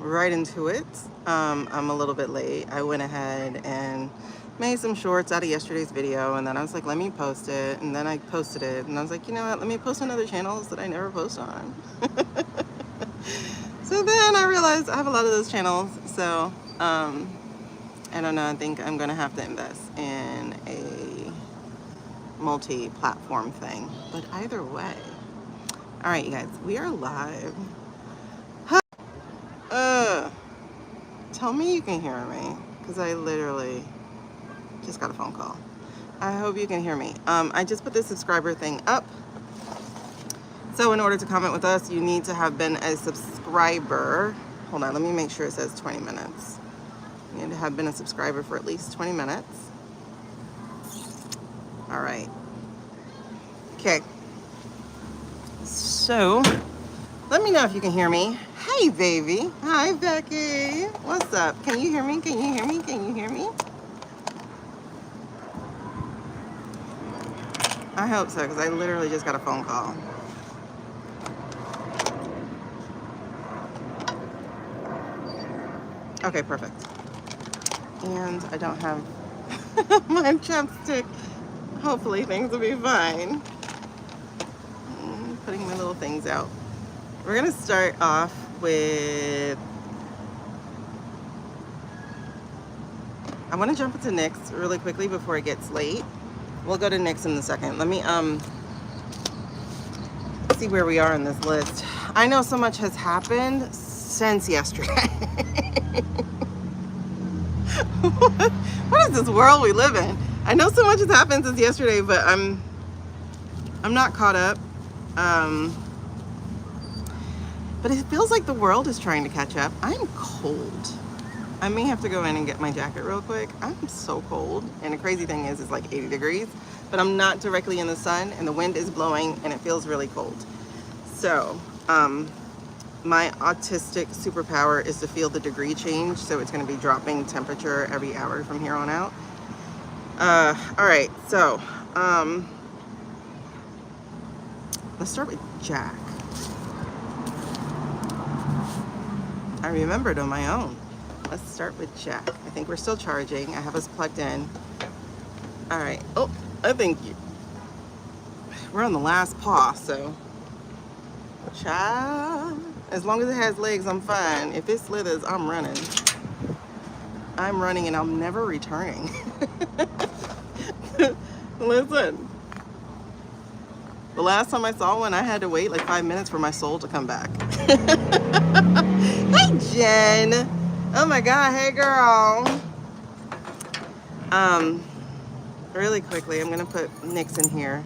right into it. I'm a little bit late. I went ahead and made some shorts out of yesterday's video, and then I was like, let me post it, and then I posted it, and I was like, you know what, let me post on other channels that I never post on. So then I realized I have a lot of those channels, so I don't know, I think I'm gonna have to invest in a multi-platform thing, but either way. All right, you guys, we are live. Tell me you can hear me, because I literally just got a phone call. I hope you can hear me. I just put this subscriber thing up. So in order to comment with us, you need to have been a subscriber. Hold on, let me make sure it says 20 minutes. You need to have been a subscriber for at least 20 minutes. All right. Okay. So, let me know if you can hear me. Hey, baby. Hi, Becky. What's up? Can you hear me? Can you hear me? Can you hear me? I hope so, because I literally just got a phone call. Okay, perfect. And I don't have my chapstick. Hopefully things will be fine. Putting my little things out. We're gonna start off with, I want to jump into Nick's really quickly before it gets late. We'll go to Nick's in a second. Let me see where we are on this list. I know so much has happened since yesterday. What is this world we live in? I know so much has happened since yesterday, but I'm not caught up. But it feels like the world is trying to catch up. I'm cold. I may have to go in and get my jacket real quick. I'm so cold. And the crazy thing is, it's like 80 degrees, but I'm not directly in the sun, and the wind is blowing, and it feels really cold. So, my autistic superpower is to feel the degree change, so it's going to be dropping temperature every hour from here on out. All right, so let's start with Jack. I remembered on my own. Let's start with Jack. I think we're still charging. I have us plugged in. All right. Oh, I think we're on the last paw, so child. As long as it has legs, I'm fine. If it slithers, I'm running. I'm running and I'm never returning. Listen, the last time I saw one, I had to wait like 5 minutes for my soul to come back. Hey, Jen. Oh my God, hey girl. Really quickly, I'm gonna put Nick's in here.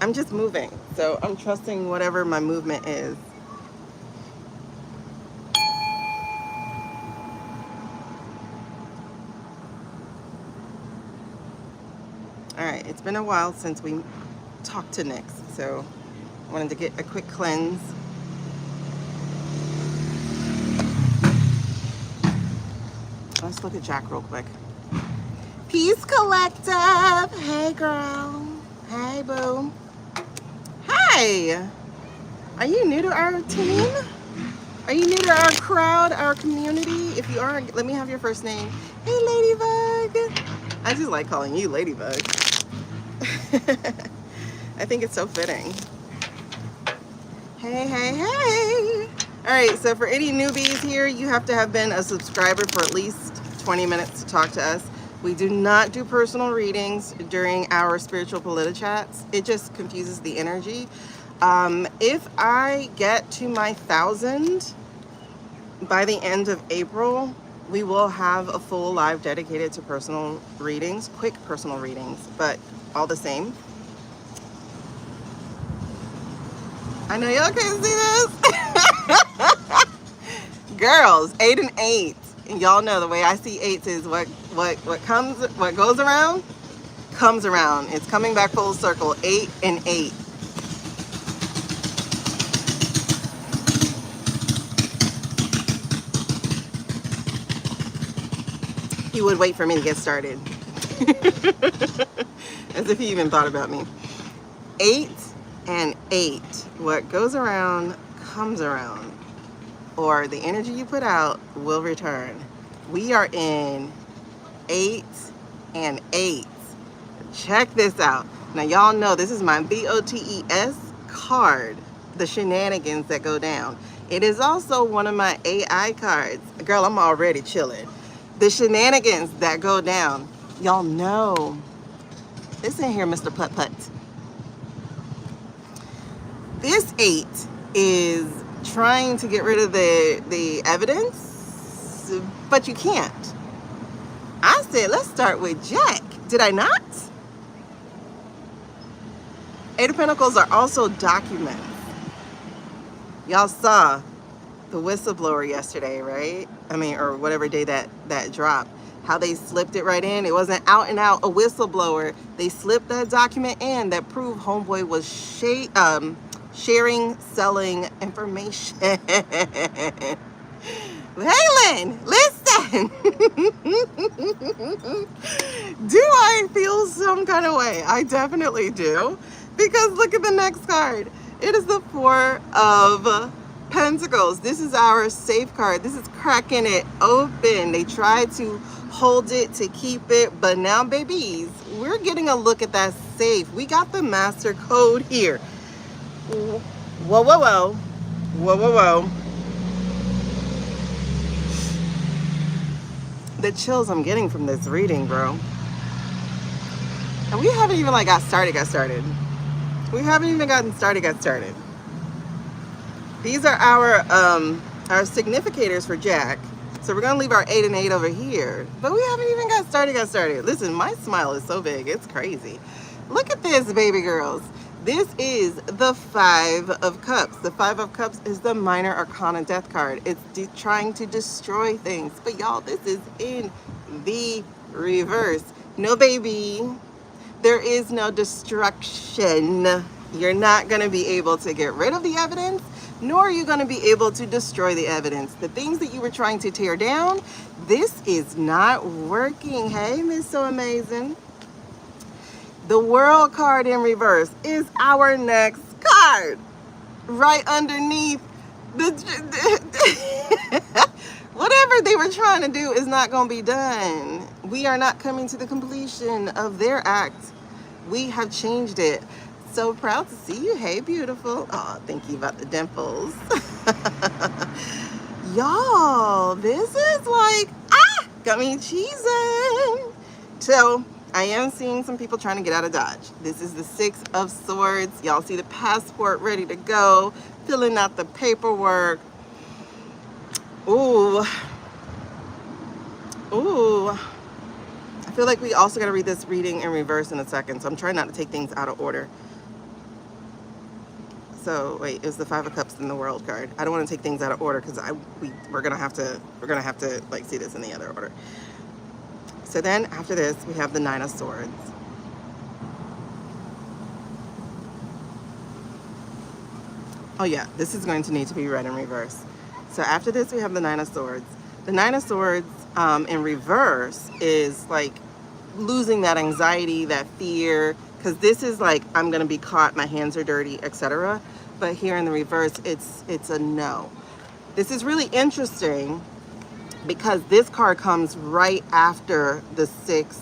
I'm just moving, so I'm trusting whatever my movement is. All right, it's been a while since we talked to Nick's, so I wanted to get a quick cleanse. Let's look at Jack real quick. Peace Collective. Hey, girl. Hey, boo. Hey. Are you new to our team? Are you new to our crowd, our community? If you are, let me have your first name. Hey, Ladybug. I just like calling you Ladybug. I think it's so fitting. Hey, hey, hey. All right, so for any newbies here, you have to have been a subscriber for at least 20 minutes to talk to us. We do not do personal readings during our spiritual PolitiChats. It just confuses the energy. If I get to my 1,000 by the end of April, we will have a full live dedicated to personal readings, quick personal readings, but all the same. I know y'all can't see this. Girls, 8 and 8. And y'all know the way I see 8s is what goes around comes around. It's coming back full circle. 8 and 8. He would wait for me to get started. As if he even thought about me. 8 and 8. What goes around comes around. or the energy you put out will return. We are in 8 and 8. Check this out. Now, y'all know this is my BOTES card, the shenanigans that go down. It is also one of my AI cards. Girl, I'm already chilling. The shenanigans that go down. Y'all know. Listen here, Mr. Putt Putt. This 8 is trying to get rid of the evidence, but you can't. I said, let's start with Jack. Did I not? 8 of Pentacles are also documents. Y'all saw the whistleblower yesterday, right? I mean, or whatever day that dropped. How they slipped it right in. It wasn't out and out a whistleblower. They slipped that document in that proved homeboy was sharing, selling information. Halen, listen. Do I feel some kind of way? I definitely do. Because look at the next card. It is the 4 of Pentacles. This is our safe card. This is cracking it open. They tried to hold it to keep it, but now, babies, we're getting a look at that safe. We got the master code here. Whoa, whoa, whoa. Whoa, whoa, whoa. The chills I'm getting from this reading, bro. And we haven't even got started. We haven't even gotten started. These are our significators for Jack. So we're gonna leave our 8 and 8 over here. But we haven't even got started. Listen, my smile is so big, it's crazy. Look at this, baby girls. This is the 5 of Cups. The 5 of Cups is the minor arcana death card. It's trying to destroy things. But y'all, this is in the reverse. No, baby. There is no destruction. You're not going to be able to get rid of the evidence, nor are you going to be able to destroy the evidence. The things that you were trying to tear down, this is not working. Hey, Miss So Amazing. The World card in reverse is our next card. Right underneath whatever they were trying to do is not going to be done. We are not coming to the completion of their act. We have changed it. So proud to see you. Hey, beautiful. Oh, thank you about the dimples. Y'all, this is got me cheesing. So I am seeing some people trying to get out of Dodge. This is the 6 of Swords. Y'all see the passport ready to go, filling out the paperwork. Ooh. I feel like we also got to read this reading in reverse in a second, so I'm trying not to take things out of order. So wait, it was the 5 of Cups in the World card. I don't want to take things out of order because we're gonna have to see this in the other order. So then after this, we have the 9 of Swords. Oh yeah, this is going to need to be read in reverse. So after this, we have the 9 of Swords. The 9 of Swords in reverse is losing that anxiety, that fear, because this is I'm gonna be caught, my hands are dirty, etc. But here in the reverse, it's a no. This is really interesting because this card comes right after the 6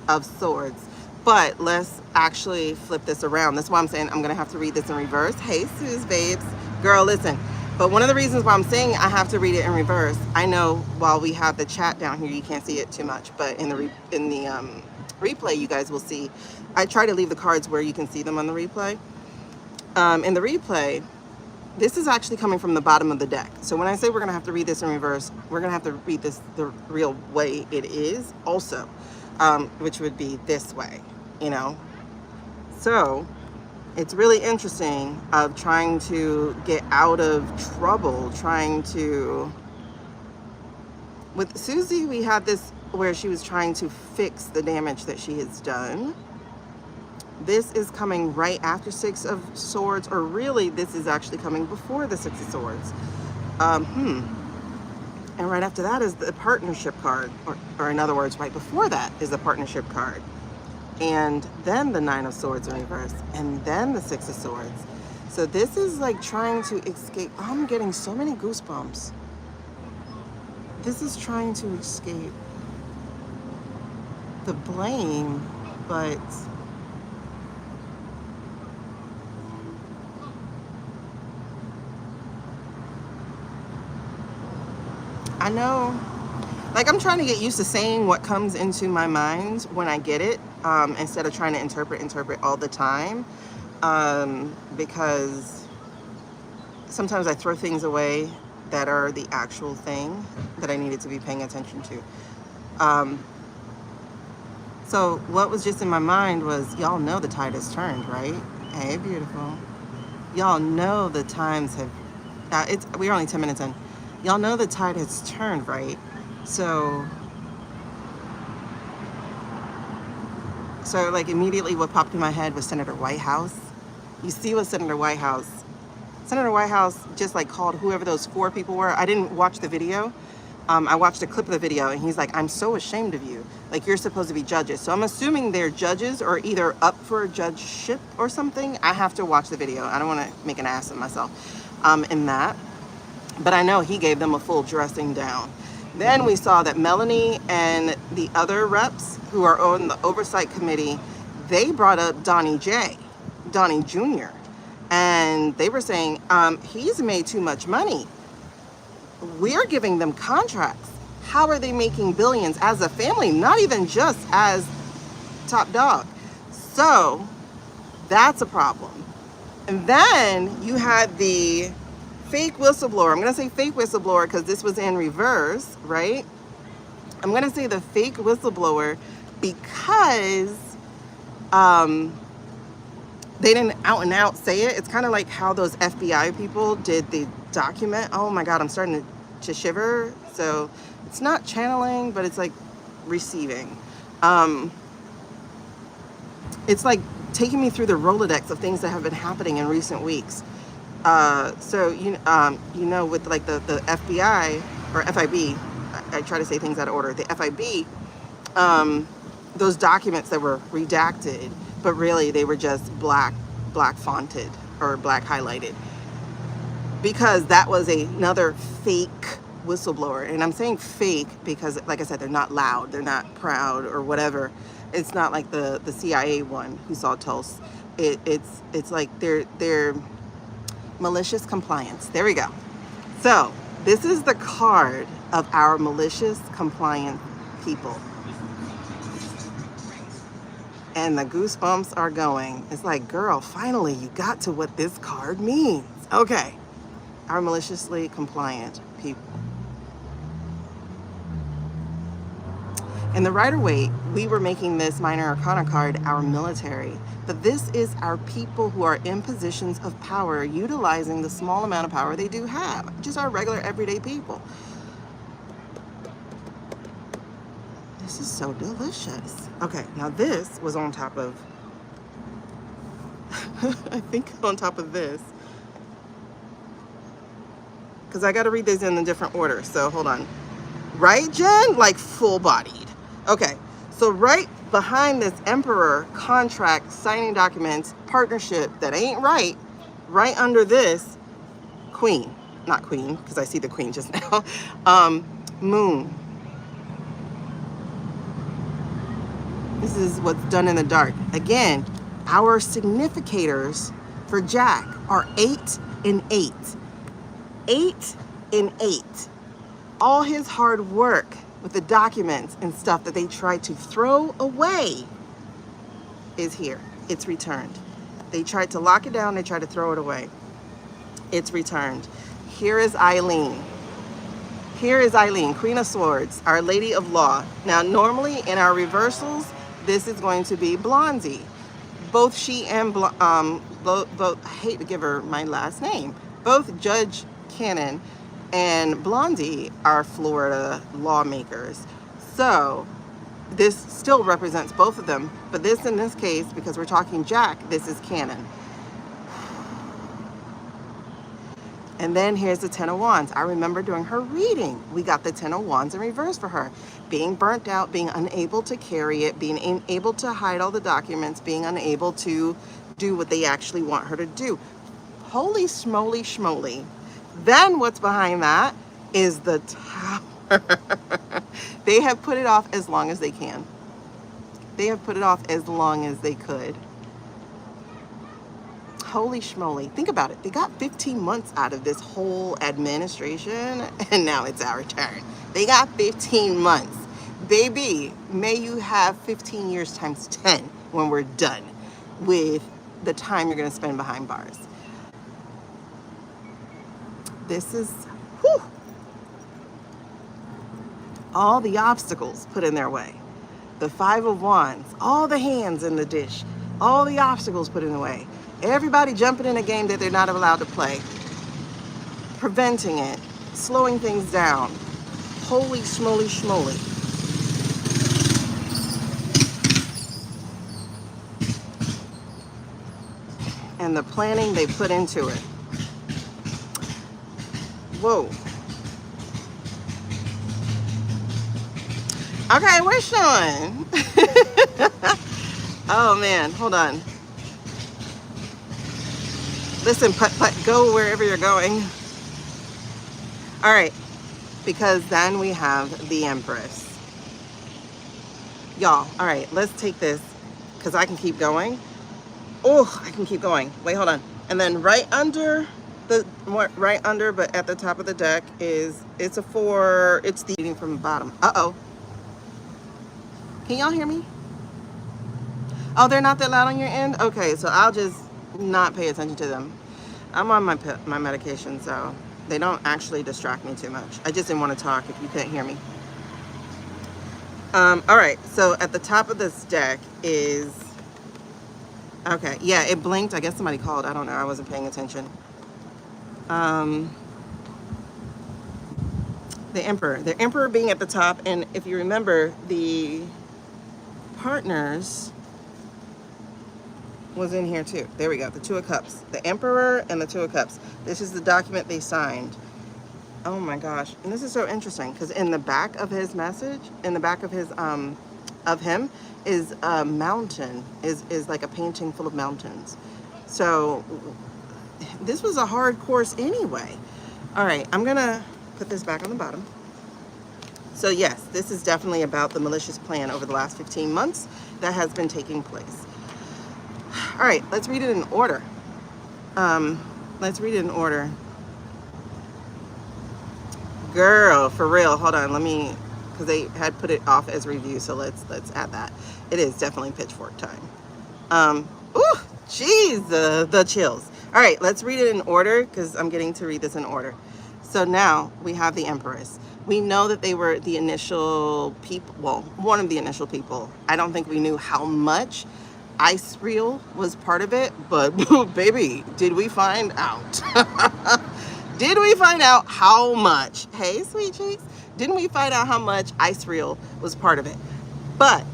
of Swords. But let's actually flip this around. That's why I'm saying I'm gonna have to read this in reverse. Hey, Suze, babes. Girl, listen. But one of the reasons why I'm saying I have to read it in reverse, I know while we have the chat down here, you can't see it too much, but in the replay, you guys will see. I try to leave the cards where you can see them on the replay. In the replay, this is actually coming from the bottom of the deck. So when I say we're gonna have to read this in reverse, we're gonna have to read this the real way it is also, which would be this way, you know? So it's really interesting of trying to get out of trouble, with Susie, we had this where she was trying to fix the damage that she has done. This is coming right after 6 of Swords, or really this is actually coming before the 6 of Swords. And right after that is the partnership card, or in other words, right before that is the partnership card. And then the 9 of Swords in reverse, and then the 6 of Swords. So this is like trying to escape. I'm getting so many goosebumps. This is trying to escape the blame, but I know, like, I'm trying to get used to saying what comes into my mind when I get it, instead of trying to interpret all the time, because sometimes I throw things away that are the actual thing that I needed to be paying attention to. So what was just in my mind was, y'all know the tide has turned, right? Hey, beautiful. Y'all know the times have, we're only 10 minutes in. Y'all know the tide has turned, right? So like immediately what popped in my head was Senator Whitehouse. You see what Senator Whitehouse just like called whoever those 4 people were. I didn't watch the video. I watched a clip of the video, and he's like, I'm so ashamed of you. Like, you're supposed to be judges. So I'm assuming they're judges or either up for a judgeship or something. I have to watch the video. I don't want to make an ass of myself in that. But I know he gave them a full dressing down. Then we saw that Melanie and the other reps who are on the oversight committee, they brought up Donnie Jr. And they were saying, he's made too much money. We're giving them contracts. How are they making billions as a family, not even just as top dog? So that's a problem. And then you had the fake whistleblower. I'm going to say fake whistleblower because this was in reverse, right? I'm going to say the fake whistleblower because they didn't out and out say it. It's kind of like how those FBI people did the document. Oh my God, I'm starting to shiver. So it's not channeling, but it's like receiving. It's like taking me through the Rolodex of things that have been happening in recent weeks. So you know, with like the FBI or FIB, I try to say things out of order. The FIB, those documents that were redacted, but really they were just black fonted or black highlighted, because that was another fake whistleblower. And I'm saying fake because, like I said, they're not loud, they're not proud or whatever. It's not like the CIA one who saw Tulse. It's like they're malicious compliance. There we go. So this is the card of our malicious compliant people. And the goosebumps are going. It's like, girl, finally you got to what this card means. Okay. Our maliciously compliant people. In the Rider-Waite, we were making this minor arcana card our military. But this is our people who are in positions of power, utilizing the small amount of power they do have. Just our regular everyday people. This is so delicious. Okay, now this was on top of, I think on top of this. Because I got to read these in a different order, so hold on. Right, Jen? Like full-bodied. Okay, so right behind this emperor contract, signing documents, partnership that ain't right under this, queen. Not queen, because I see the queen just now. Moon. This is what's done in the dark. Again, our significators for Jack are 8 and 8. 8 and 8. All his hard work with the documents and stuff that they tried to throw away is here. It's returned. They tried to lock it down. They tried to throw it away. It's returned. Here is Eileen. Here is Eileen, Queen of Swords, Our Lady of Law. Now, normally in our reversals, this is going to be Blondie. Both she and, both, I hate to give her my last name, both Judge Cannon and Blondie are Florida lawmakers. So this still represents both of them, but this, in this case, because we're talking Jack, this is Cannon. And then here's the 10 of Wands. I remember during her reading, we got the 10 of Wands in reverse for her. Being burnt out, being unable to carry it, being unable to hide all the documents, being unable to do what they actually want her to do. Holy schmoly schmoly. Then what's behind that is the tower. They have put it off as long as they can. They have put it off as long as they could. Holy schmoly. Think about it. They got 15 months out of this whole administration, and now it's our turn. They got 15 months. Baby, may you have 15 years times 10 when we're done with the time you're going to spend behind bars. This is, whew, all the obstacles put in their way. The Five of Wands, all the hands in the dish, all the obstacles put in the way. Everybody jumping in a game that they're not allowed to play. Preventing it, slowing things down. Holy schmoly schmoly. And the planning they put into it. Whoa. Okay, where's Sean? Oh man, hold on. Listen, putt, go wherever you're going. All right, because then we have the Empress. Y'all, all right, let's take this, because I can keep going. Oh, I can keep going. Wait, hold on. And then right under, but at the top of the deck is, it's a 4, it's the reading from the bottom. Uh-oh. Can y'all hear me? Oh, they're not that loud on your end? Okay, so I'll just not pay attention to them. I'm on my medication, so they don't actually distract me too much. I just didn't want to talk if you couldn't hear me. All right, so at the top of this deck is, okay, yeah, it blinked. I guess somebody called. I don't know. I wasn't paying attention. The Emperor. The Emperor being at the top, and if you remember, the partners was in here too. There we go. The Two of Cups. The Emperor and the Two of Cups. This is the document they signed. Oh my gosh. And this is so interesting because in the back of his message, in the back of his of him is a mountain, is like a painting full of mountains. So this was a hard course anyway. All right, I'm gonna put this back on the bottom. So yes, this is definitely about the malicious plan over the last 15 months that has been taking place. All right, let's read it in order. Let's read it in order. Girl, for real, hold on, let me, because they had put it off as review, so let's add that. It is definitely pitchfork time. Ooh, geez, the chills. All right, let's read it in order, because I'm getting to read this in order. So now we have the Empress. We know that they were the initial people, well, one of the initial people. I don't think we knew how much Ice Reel was part of it, but baby, did we find out? Did we find out how much? Hey, sweet cheeks. Didn't we find out how much Ice Reel was part of it? But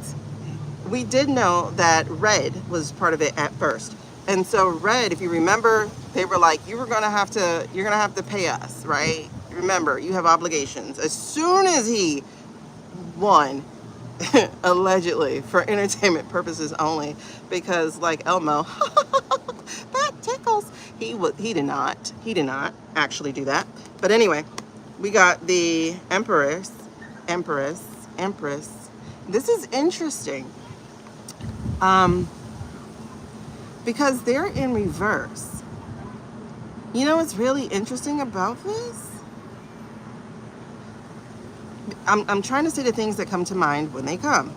we did know that Red was part of it at first. And so Red, if you remember, they were like, you're gonna have to pay us, right? Remember, you have obligations. As soon as he won, allegedly, for entertainment purposes only, because like Elmo, that tickles. He did not actually do that. But anyway, we got the Empress. This is interesting. Because they're in reverse. You know what's really interesting about this? I'm trying to say the things that come to mind when they come.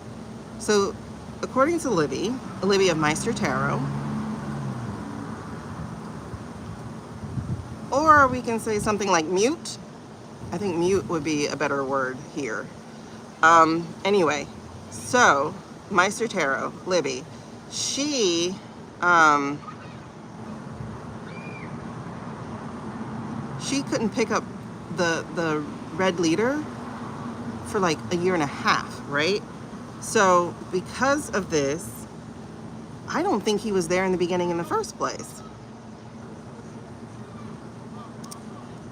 So, according to Libby of Meister Tarot, or we can say something like mute. I think mute would be a better word here. Anyway, so Meister Tarot, Libby, she couldn't pick up the red leader for like a year and a half, right? So because of this, I don't think he was there in the beginning in the first place.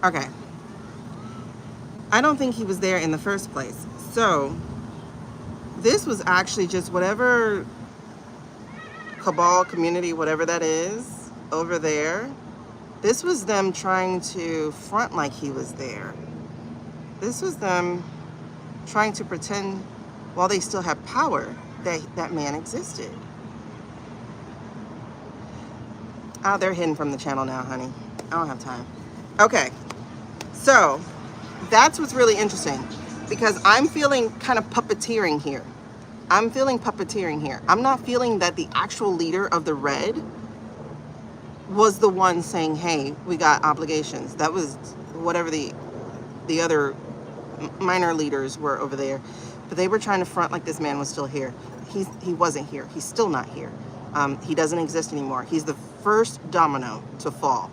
Okay. I don't think he was there in the first place. So this was actually just whatever cabal community, whatever that is over there, This was them trying to front like he was there. This was them trying to pretend, while they still have power, that that man existed. Oh, they're hidden from the channel now, honey. I don't have time. Okay, so that's what's really interesting, because I'm feeling kind of puppeteering here. I'm feeling puppeteering here. I'm not feeling that the actual leader of the Red was the one saying, hey, we got obligations. That was whatever the other minor leaders were over there. But they were trying to front like this man was still here. He wasn't here. He's still not here. He doesn't exist anymore. He's the first domino to fall.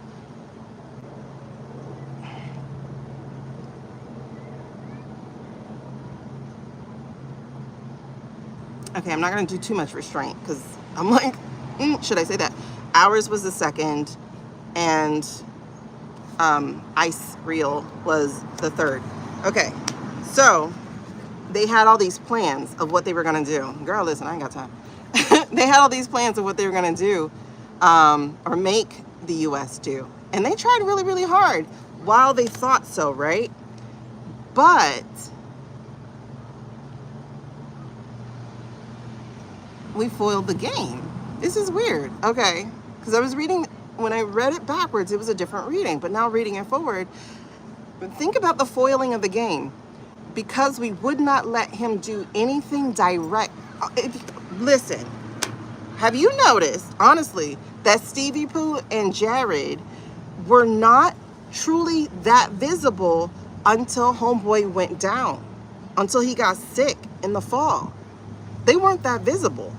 Okay, I'm not going to do too much restraint because I'm like, should I say that? Ours was the second, and Ice Reel was the third. Okay, so they had all these plans of what they were going to do. Girl, listen, I ain't got time. They had all these plans of what they were going to do, or make the U.S. do. And they tried really, really hard while they thought so, right? But we foiled the game. This is weird. Okay, because I was reading, when I read it backwards, it was a different reading, but now reading it forward, think about the foiling of the game. Because we would not let him do anything direct. Listen, have you noticed, honestly, that Stevie Pooh and Jared were not truly that visible until Homeboy went down, until he got sick in the fall? They weren't that visible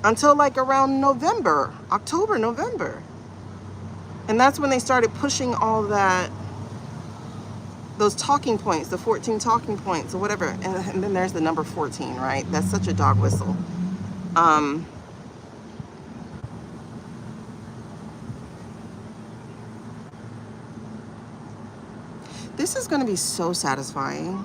until like around November, October, November. And that's when they started pushing all that, those talking points, the 14 talking points or whatever. And then there's the number 14, right? That's such a dog whistle. This is going to be so satisfying,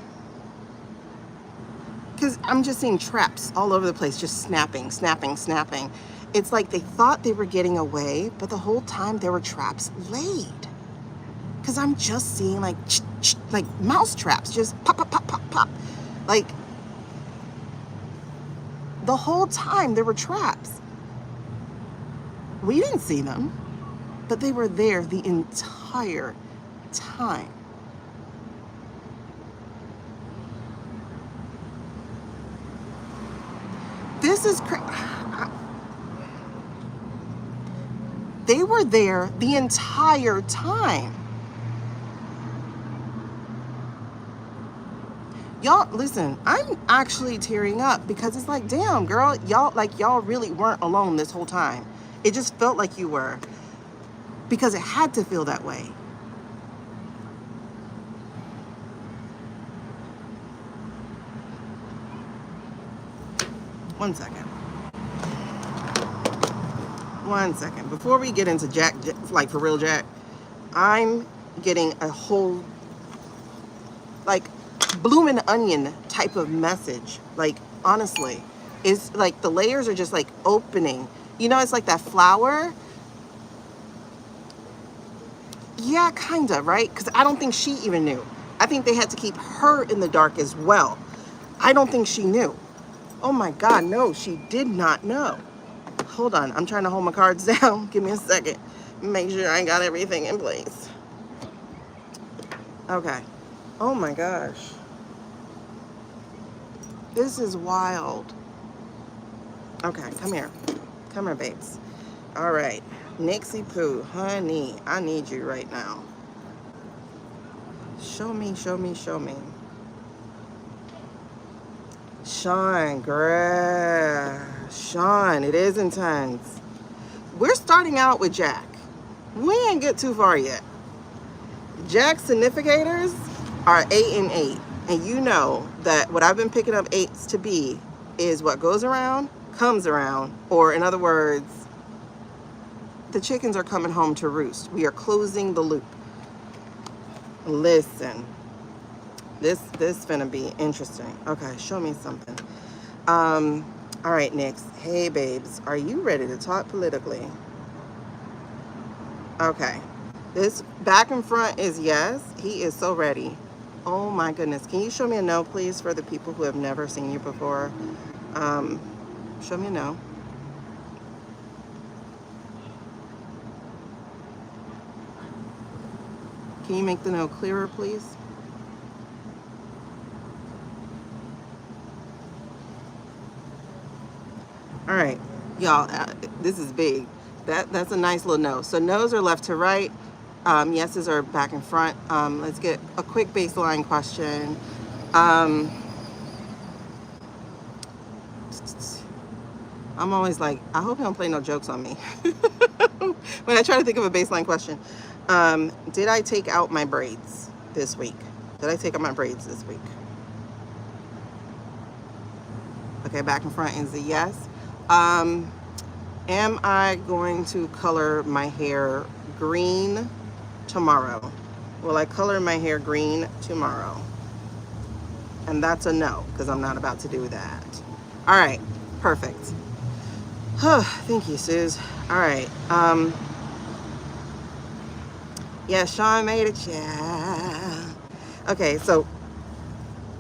because I'm just seeing traps all over the place, just snapping, snapping, snapping. It's like they thought they were getting away, but the whole time there were traps laid. Because I'm just seeing like mouse traps, just pop, pop, pop, pop, pop. Like the whole time there were traps. We didn't see them, but they were there the entire time. This is crazy. They were there the entire time. Y'all, listen, I'm actually tearing up because it's like, damn, girl, y'all really weren't alone this whole time. It just felt like you were, because it had to feel that way. One second. Before we get into Jack, like for real Jack, I'm getting a whole, like, bloomin' onion type of message. Like, honestly, it's like the layers are just like opening. You know, it's like that flower. Yeah, kinda, right? Because I don't think she even knew. I think they had to keep her in the dark as well. I don't think she knew. Oh my God, no, she did not know. Hold on, I'm trying to hold my cards down. Give me a second. Make sure I got everything in place. Okay. Oh my gosh. This is wild. Okay, come here. Come here, babes. All right. Nixie Pooh, honey, I need you right now. Show me, show me, show me. Sean, girl. Sean, it is intense. We're starting out with Jack. We ain't get too far yet. Jack's significators are 8 and 8. And you know that what I've been picking up 8s to be is what goes around, comes around. Or in other words, the chickens are coming home to roost. We are closing the loop. Listen. This finna be interesting. Okay, show me something. All right, Nix. Hey, babes. Are you ready to talk politically? Okay. This back and front is yes. He is so ready. Oh my goodness. Can you show me a no, please, for the people who have never seen you before? Um, Show me a no. Can you make the no clearer, please? All right, y'all, this is big. That's a nice little no. So no's are left to right. Yeses are back and front. Let's get a quick baseline question. Um, I'm always like, I hope he don't play no jokes on me when I try to think of a baseline question. Did I take out my braids this week? Did I take out my braids this week? Okay, back and front is a yes. Am I going to color my hair green tomorrow? Will I color my hair green tomorrow? And that's a no, because I'm not about to do that. All right, perfect. Thank you, Suze. All right. Yeah, Sean made it, yeah. Okay, so,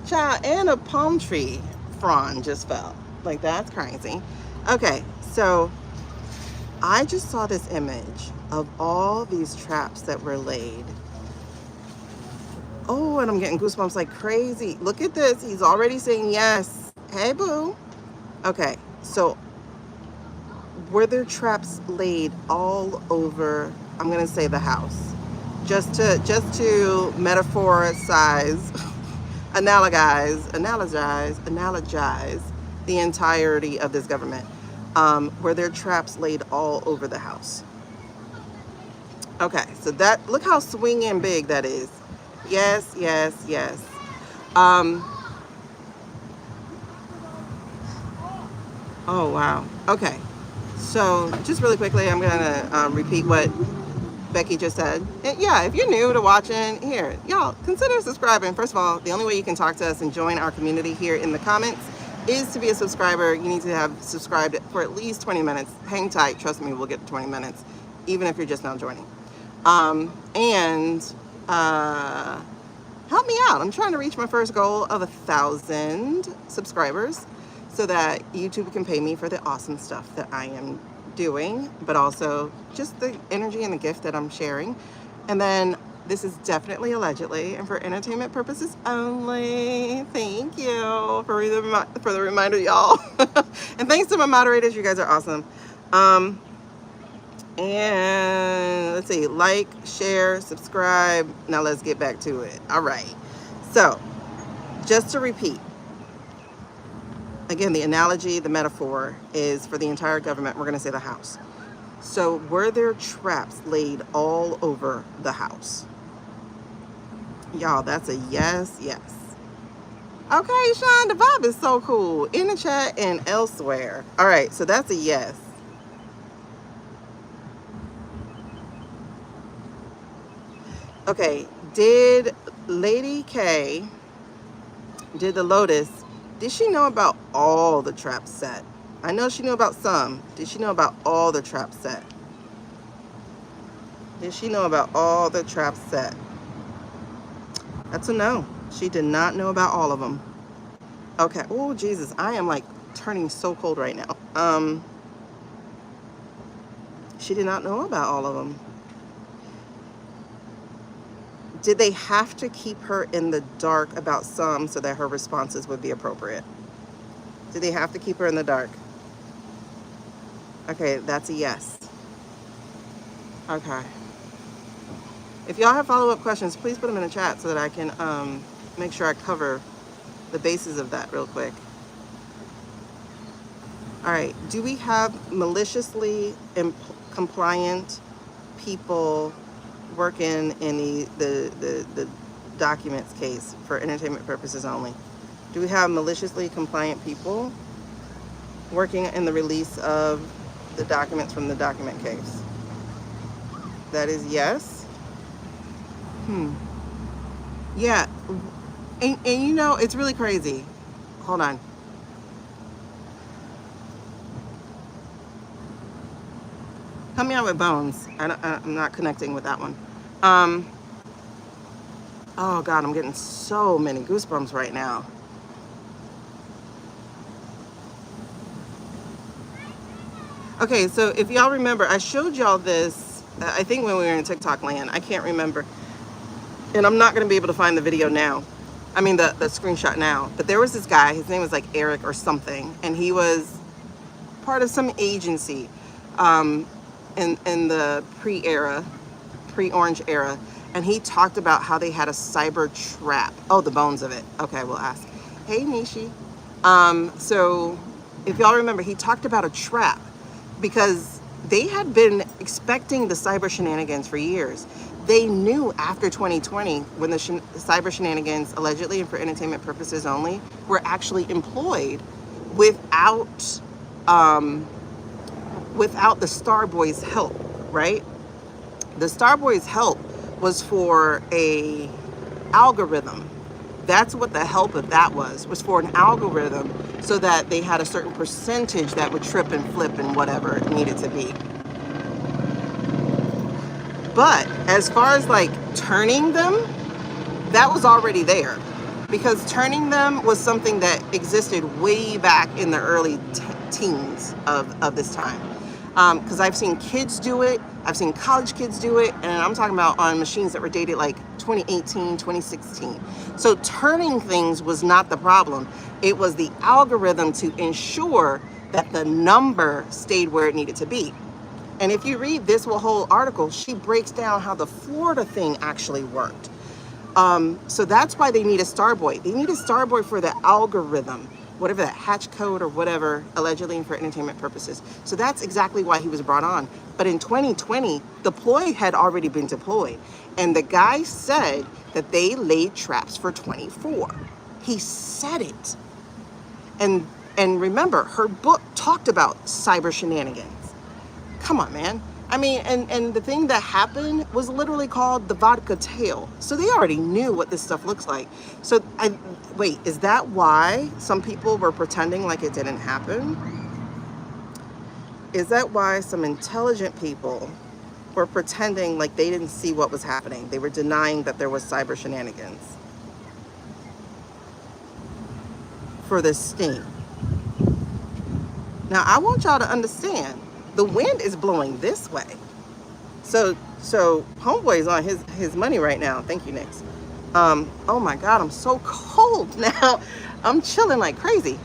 child, and a palm tree frond just fell. Like, that's crazy. Okay, so I just saw this image of all these traps that were laid. Oh, and I'm getting goosebumps like crazy. Look at this. He's already saying yes. Hey, boo. Okay, so were there traps laid all over, I'm going to say, the house? Just to metaphoricize, analogize the entirety of this government. Were there traps laid all over the house? Okay, so that, look how swinging big that is. Yes, yes, yes. Oh, wow. Okay, so just really quickly, I'm gonna repeat what Becky just said. And yeah, if you're new to watching here, y'all consider subscribing. First of all, the only way you can talk to us and join our community here in the comments is to be a subscriber. You need to have subscribed for at least 20 minutes. Hang tight, trust me, we'll get to 20 minutes, even if you're just now joining. Help me out. I'm trying to reach my first goal of 1,000 subscribers so that YouTube can pay me for the awesome stuff that I am doing, but also just the energy and the gift that I'm sharing. And then this is definitely allegedly and for entertainment purposes only. Thank you for the reminder, y'all. And thanks to my moderators. You guys are awesome. And let's see, like, share, subscribe. Now let's get back to it. All right. So just to repeat, again, the analogy, the metaphor is for the entire government. We're going to say the house. So were there traps laid all over the house? Y'all, that's a yes, yes. Okay, Sean, the vibe is so cool in the chat and elsewhere. All right, so that's a yes. Okay, did Lady K, did the Lotus, did she know about all the traps set? I know she knew about some. Did she know about all the traps set? Did she know about all the traps set? That's a no. She did not know about all of them. Okay. Oh, Jesus. I am like turning so cold right now. She did not know about all of them. Did they have to keep her in the dark about some so that her responses would be appropriate? Did they have to keep her in the dark? Okay, that's a yes. Okay. If y'all have follow-up questions, please put them in the chat so that I can make sure I cover the bases of that real quick. All right, do we have maliciously compliant people working in the documents case for entertainment purposes only? Do we have maliciously compliant people working in the release of the documents from the document case? That is yes. Yeah, and you know, it's really crazy. Hold on. Help me out with bones. I'm not connecting with that one. Oh God, I'm getting so many goosebumps right now. Okay, so if y'all remember, I showed y'all this, I think when we were in TikTok land, I can't remember. And I'm not gonna be able to find the video now. I mean, the screenshot now. But there was this guy, his name was like Eric or something, and he was part of some agency in the pre-orange era. And he talked about how they had a cyber trap. Oh, the bones of it. Okay, we'll ask. Hey, Nishi. So if y'all remember, he talked about a trap because they had been expecting the cyber shenanigans for years. They knew after 2020, when the cyber shenanigans, allegedly and for entertainment purposes only, were actually employed without the Starboy's help, right? The Starboy's help was for a algorithm. That's what the help of that was for an algorithm, so that they had a certain percentage that would trip and flip and whatever it needed to be. But as far as like turning them, that was already there, because turning them was something that existed way back in the early teens of this time. Because I've seen kids do it, I've seen college kids do it, and I'm talking about on machines that were dated like 2018, 2016. So turning things was not the problem. It was the algorithm to ensure that the number stayed where it needed to be. And if you read this whole article, she breaks down how the Florida thing actually worked. So that's why they need a Starboy. They need a Starboy for the algorithm, whatever that hatch code or whatever, allegedly for entertainment purposes. So that's exactly why he was brought on. But in 2020, the ploy had already been deployed. And the guy said that they laid traps for 24. He said it. And remember, her book talked about cyber shenanigans. Come on, man. I mean, and the thing that happened was literally called the vodka tail. So they already knew what this stuff looks like. So wait, is that why some people were pretending like it didn't happen? Is that why some intelligent people were pretending like they didn't see what was happening? They were denying that there was cyber shenanigans for this sting. Now, I want y'all to understand, the wind is blowing this way. So homeboy's on his money right now. Thank you, Nix. Oh my God, I'm so cold now. I'm chilling like crazy.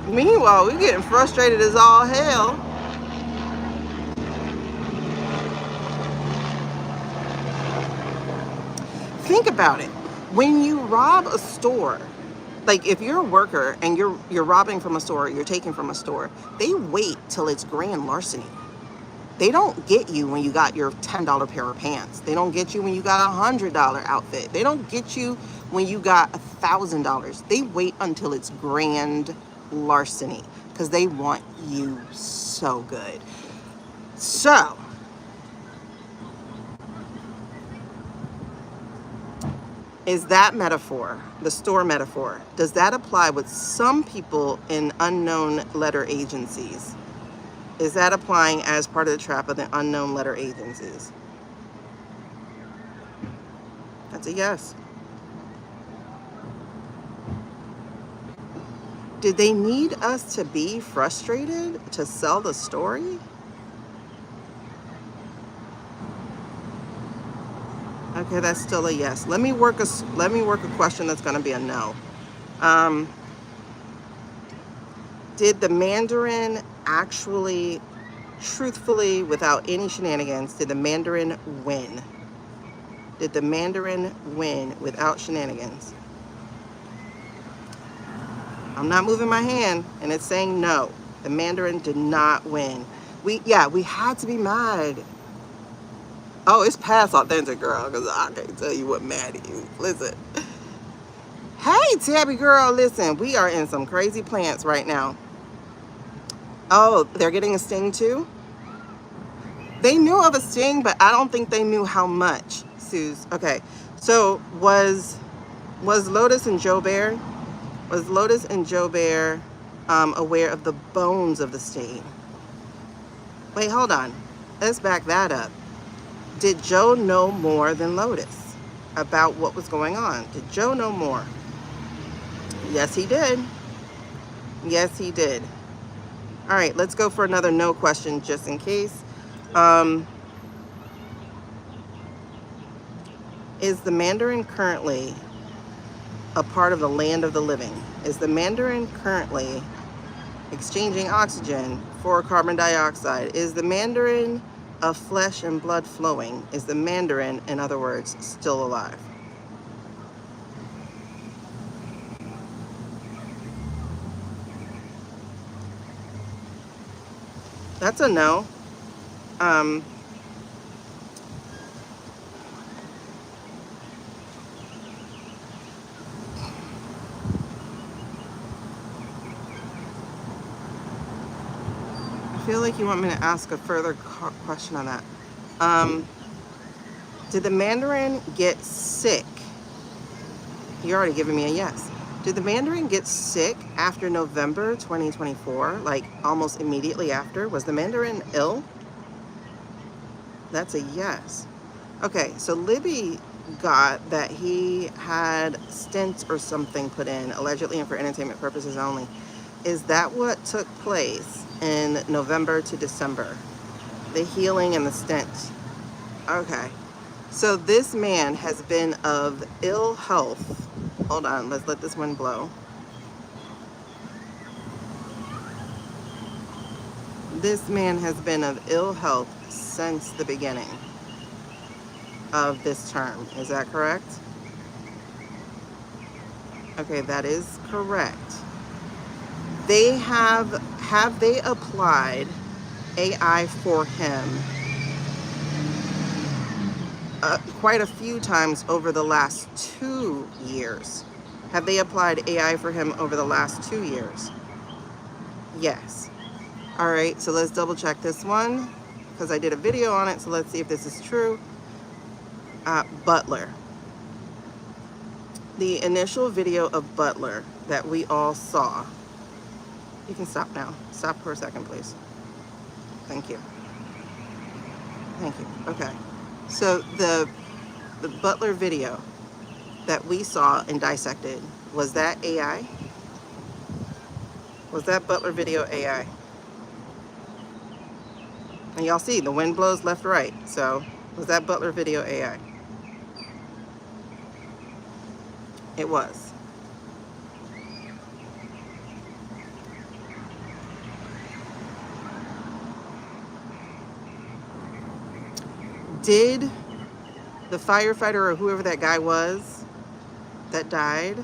Meanwhile, we're getting frustrated as all hell. Think about it. When you rob a store, like if you're a worker and you're robbing from a store, you're taking from a store, they wait till it's grand larceny. They don't get you when you got your $10 pair of pants. They don't get you when you got a $100 outfit. They don't get you when you got $1,000. They wait until it's grand larceny because they want you so good. So, is that metaphor, the store metaphor, does that apply with some people in unknown letter agencies? Is that applying as part of the trap of the unknown letter agencies? That's a yes. Did they need us to be frustrated to sell the story? Okay, that's still a yes. Let me work a question that's going to be a no. Did the Mandarin actually, truthfully, without any shenanigans, did the Mandarin win? Did the Mandarin win without shenanigans? I'm not moving my hand, and it's saying no. The Mandarin did not win. We had to be mad. Oh, it's past authentic, girl, because I can't tell you what mad is. Listen. Hey, Tabby girl, listen, we are in some crazy plants right now. Oh, they're getting a sting too? They knew of a sting, but I don't think they knew how much, Suze. Okay, so was Lotus and Joe Bear? Was Lotus and Joe Bear aware of the bones of the state. Wait, hold on. Let's back that up. Did Joe know more than Lotus about what was going on? Did Joe know more? Yes, he did. Yes, he did. All right, let's go for another no question just in case. Is the Mandarin currently a part of the land of the living? Is the Mandarin currently exchanging oxygen for carbon dioxide? Is the Mandarin of flesh and blood flowing? Is the Mandarin, in other words, still alive? That's a no. I feel like you want me to ask a further question on that. Did the Mandarin get sick? You're already giving me a yes. Did the Mandarin get sick after November 2024? Like almost immediately after? Was the Mandarin ill? That's a yes. Okay, so Libby got that he had stents or something put in, allegedly and for entertainment purposes only. Is that what took place in November to December? The healing and the stent. Okay. So this man has been of ill health. Hold on, let's let this wind blow. This man has been of ill health since the beginning of this term. Is that correct? Okay, that is correct. They have they applied AI for him quite a few times over the last 2 years? Have they applied AI for him over the last 2 years? Yes. All right, so let's double check this one because I did a video on it, so let's see if this is true. Butler. The initial video of Butler that we all saw. You can stop now. Stop for a second, please. Thank you. Thank you. Okay. So the Butler video that we saw and dissected, was that AI? Was that Butler video AI? And y'all see the wind blows left, right. So was that Butler video AI? It was. Did the firefighter or whoever that guy was that died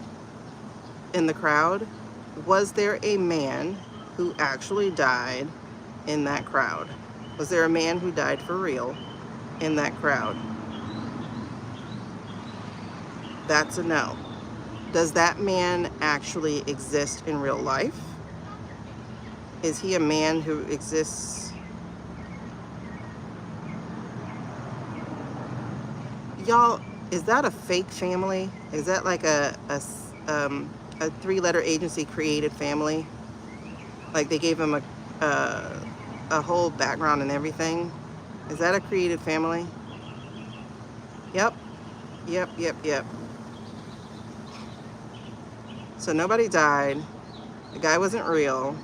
in the crowd, was there a man who actually died in that crowd? Was there a man who died for real in that crowd? That's a no. Does that man actually exist in real life? Is he a man who exists? Y'all, is that a fake family? Is that like a 3-letter agency created family? Like they gave him a whole background and everything? Is that a created family? Yep. Yep. So nobody died. The guy wasn't real.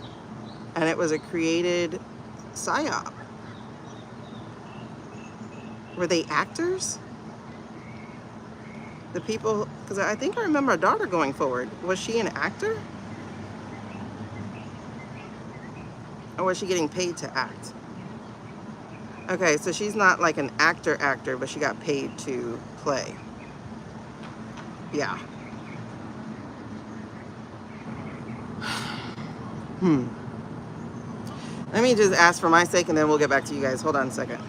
And it was a created psyop. Were they actors? The people, because I think I remember a daughter going forward. Was she an actor? Or was she getting paid to act? Okay, so she's not like an actor, but she got paid to play. Yeah. Let me just ask for my sake and then we'll get back to you guys. Hold on a second.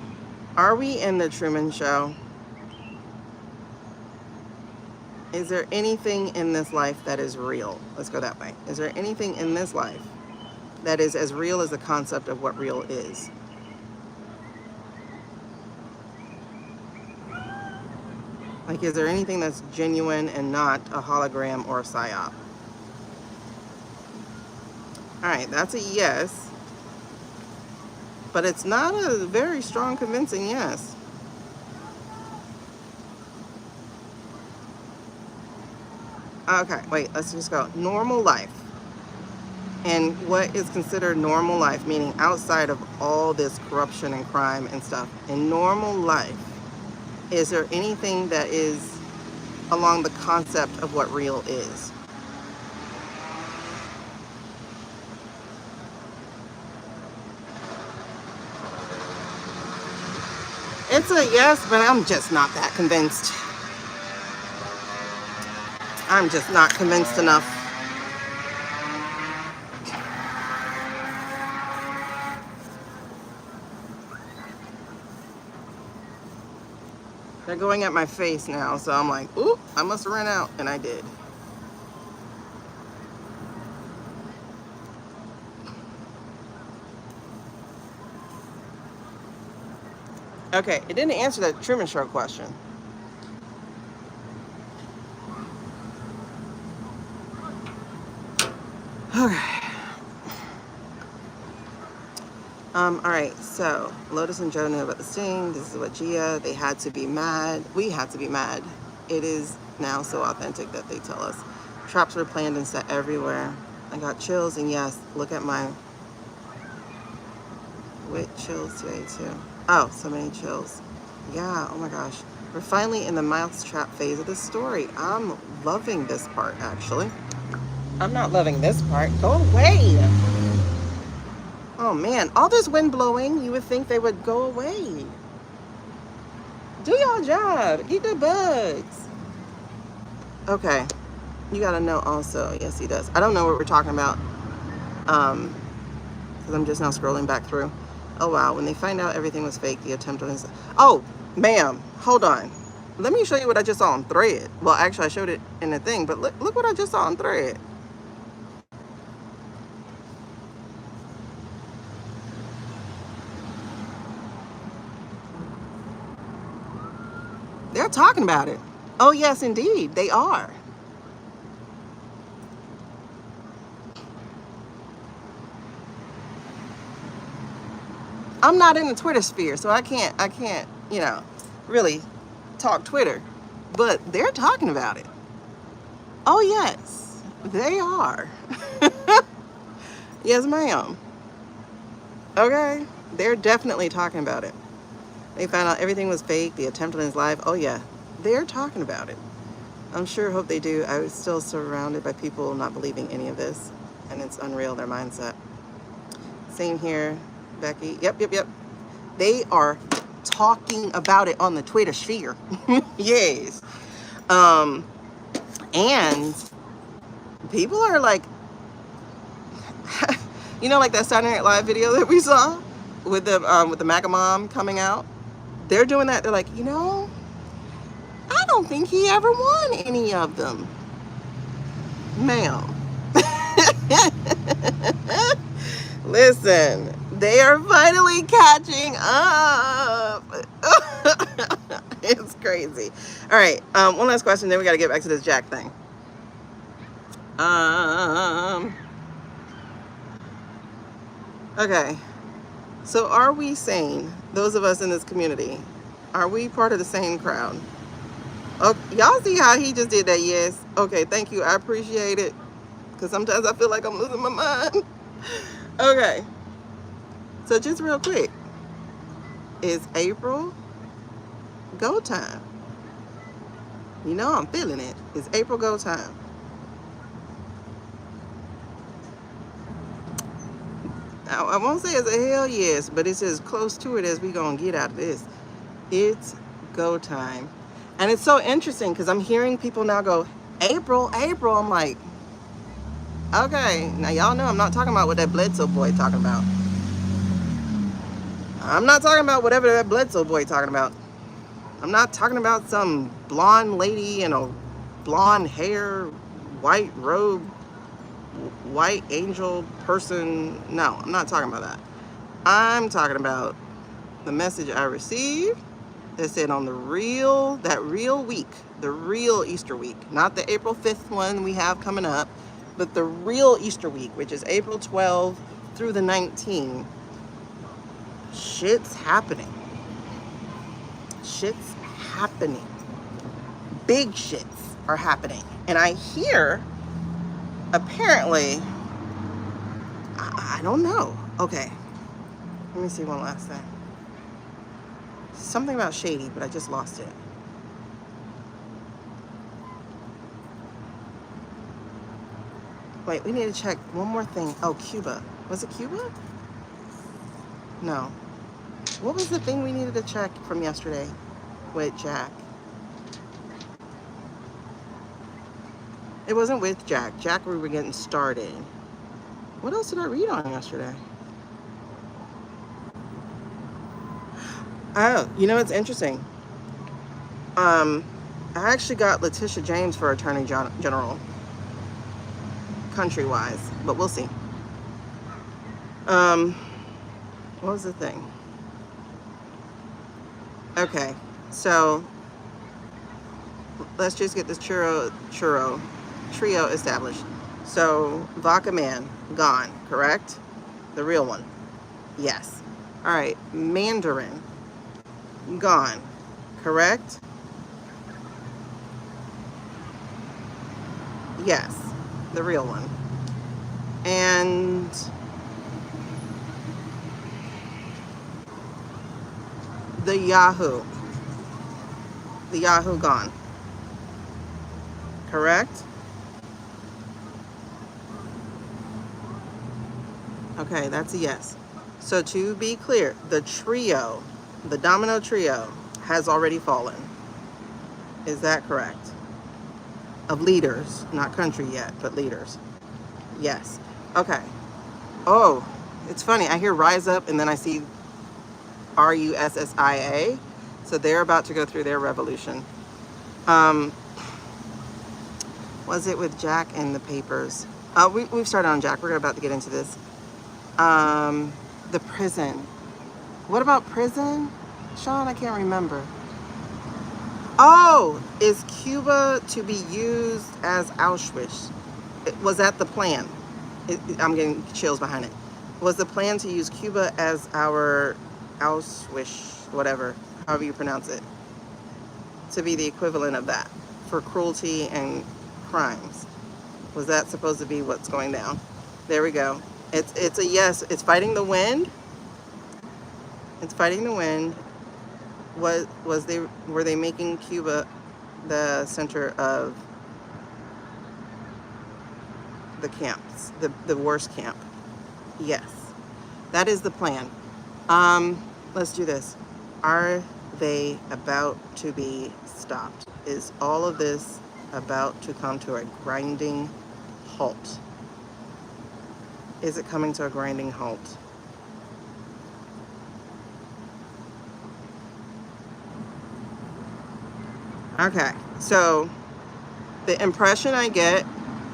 Are we in the Truman Show? Is there anything in this life that is real? Let's go that way. Is there anything in this life that is as real as the concept of what real is? Like, is there anything that's genuine and not a hologram or a psyop? All right, that's a yes. But it's not a very strong, convincing yes. Okay, wait, let's just go. Normal life. And what is considered normal life, meaning outside of all this corruption and crime and stuff. In normal life, is there anything that is along the concept of what real is? It's a yes, but I'm just not that convinced. I'm just not convinced enough. They're going at my face now, so I'm like, ooh, I must have ran out, and I did. Okay, it didn't answer that Truman Show question. Okay. All right, so Lotus and Joe knew about the sting. This is what Gia, they had to be mad. We had to be mad. It is now so authentic that they tell us. Traps were planned and set everywhere. I got chills, and yes, look at my with chills today too. Oh, so many chills. Yeah, oh my gosh. We're finally in the mousetrap phase of the story. I'm loving this part, actually. I'm not loving this part. Go away. Oh man, all this wind blowing, you would think they would go away. Do your job. Get the bugs. Okay. You gotta know also. Yes, he does. I don't know what we're talking about. Because I'm just now scrolling back through. Oh wow, when they find out everything was fake, the attempt on his... Oh, ma'am, hold on. Let me show you what I just saw on Thread. Well, actually, I showed it in the thing, but look what I just saw on Thread. They're talking about it. Oh, yes, indeed, they are. I'm not in the Twitter sphere, so I can't, you know, really talk Twitter. But they're talking about it. Oh, yes, they are. Yes, ma'am. Okay, they're definitely talking about it. They found out everything was fake, the attempt on his life. Oh, yeah, they're talking about it. I'm sure, hope they do. I was still surrounded by people not believing any of this, and it's unreal, their mindset. Same here, Becky. Yep. They are talking about it on the Twitter sphere. Yes. And people are like, you know, like that Saturday Night Live video that we saw with the MAGA mom coming out. They're doing that. They're like, you know, I don't think he ever won any of them, ma'am. Listen, they are finally catching up. It's crazy. All right, one last question, then we got to get back to this Jack thing. Okay, so are we sane, those of us in this community? Are we part of the same crowd? Oh, y'all see how he just did that? Yes. Okay, thank you. I appreciate it. Because sometimes I feel like I'm losing my mind. Okay. So just real quick. Is April go time? You know I'm feeling it. Is April go time? I won't say it's a hell yes, but it's as close to it as we gonna get out of this. It's go time. And it's so interesting because I'm hearing people now go, April. I'm like, okay, now y'all know I'm not talking about what that Bledsoe boy talking about. I'm not talking about whatever that Bledsoe boy talking about. I'm not talking about some blonde lady in a blonde hair, white robe, white angel person. No, I'm not talking about that. I'm talking about the message I received that said on that real week, the real Easter week, not the April 5th one we have coming up, But the real Easter week, which is April 12 through the 19th, shit's happening. Shit's happening. Big shits are happening. And I hear, apparently, I don't know. Okay. Let me see one last thing. Something about shady, but I just lost it. Wait, we need to check one more thing. Oh, Cuba. Was it Cuba? No. What was the thing we needed to check from yesterday with Jack? It wasn't with Jack. Jack, we were getting started. What else did I read on yesterday? Oh, you know, it's interesting. I actually got Letitia James for Attorney General, country-wise, but we'll see. What was the thing? Okay, so let's just get this trio established. So Vodka Man, gone, correct? The real one. Yes. All right, Mandarin, gone, correct? Yes, the real one. And the Yahoo gone, correct? Okay, that's a yes. So to be clear, the trio, the domino trio, has already fallen. Is that correct? Of leaders, not country yet, but leaders. Yes. Okay. Oh, it's funny. I hear Rise Up and then I see RUSSIA. So they're about to go through their revolution. Was it with Jack in the papers? We've started on Jack. We're about to get into this. The prison. What about prison? Sean, I can't remember. Oh, is Cuba to be used as Auschwitz? Was that the plan? I'm getting chills behind it. Was the plan to use Cuba as our Auschwitz, whatever, however you pronounce it, to be the equivalent of that for cruelty and crimes? Was that supposed to be what's going down? There we go. It's a yes. It's fighting the wind. It's fighting the wind. Were they making Cuba the center of the camps, the worst camp? Yes, that is the plan. Let's do this. Are they about to be stopped? Is all of this about to come to a grinding halt? Is it coming to a grinding halt? Okay, so the impression I get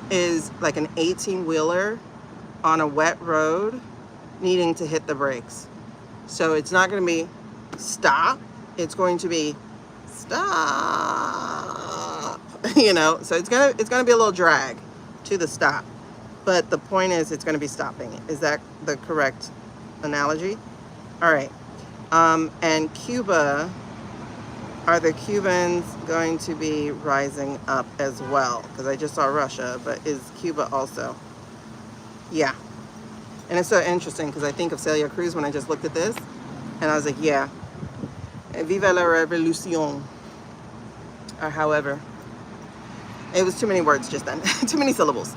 is like an 18-wheeler on a wet road needing to hit the brakes. So it's not going to be stop. It's going to be stop. You know, so it's gonna be a little drag to the stop. But the point is, it's going to be stopping. Is that the correct analogy? All right. And Cuba. Are the Cubans going to be rising up as well? Because I just saw Russia, but is Cuba also? Yeah. And it's so interesting because I think of Celia Cruz when I just looked at this. And I was like, yeah. Viva la revolution. Or however. It was too many words just then. Too many syllables.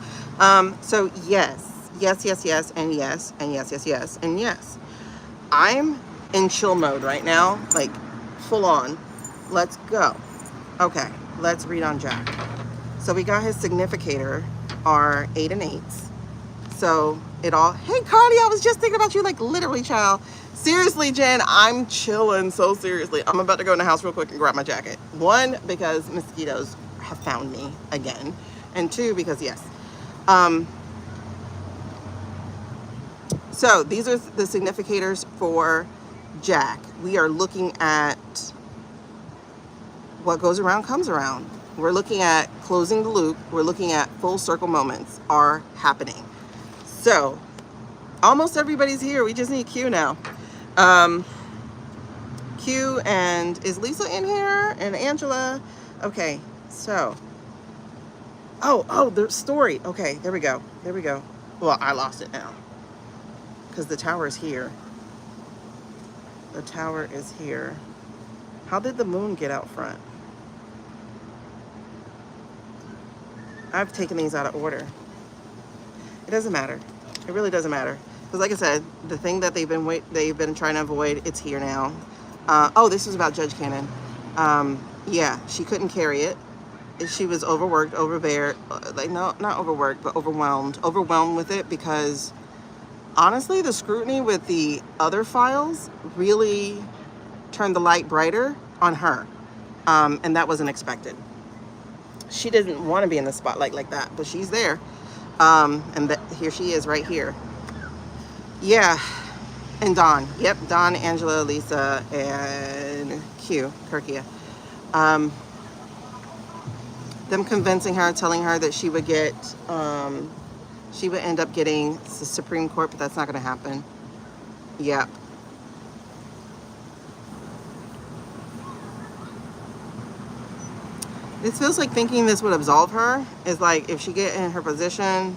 So yes. Yes, yes, yes, and yes, and yes, yes, yes, and yes. I'm in chill mode right now. Like, full on. Let's go. Okay, let's read on Jack. So we got his significator, our 8 and 8s. So it all, hey Carly, I was just thinking about you, like literally, child. Seriously, Jen, I'm chilling, so seriously. I'm about to go in the house real quick and grab my jacket. 1, because mosquitoes have found me again. And 2, because yes. So these are the significators for Jack. We are looking at what goes around comes around. We're looking at closing the loop. We're looking at full circle moments are happening. So almost everybody's here. We just need Q now. Q, and is Lisa in here? And Angela. Okay, so. Oh, the story. Okay, there we go. There we go. Well, I lost it now. Because the tower is here. The tower is here. How did the moon get out front? I've taken these out of order. It doesn't matter. It really doesn't matter. Because like I said, the thing that they've been trying to avoid, it's here now. Oh, this was about Judge Cannon. Yeah, she couldn't carry it. She was overworked, overbeared, like no, not overworked, but overwhelmed with it, because honestly, the scrutiny with the other files really turned the light brighter on her. And that wasn't expected. She didn't want to be in the spotlight like that, but she's there. And here she is right here. Yeah. And Dawn. Yep. Dawn, Angela, Lisa, and Q, Kirkia. Them convincing her, telling her that she would get, she would end up getting the Supreme Court, but that's not going to happen. Yep. It feels like thinking this would absolve her is like, if she get in her position,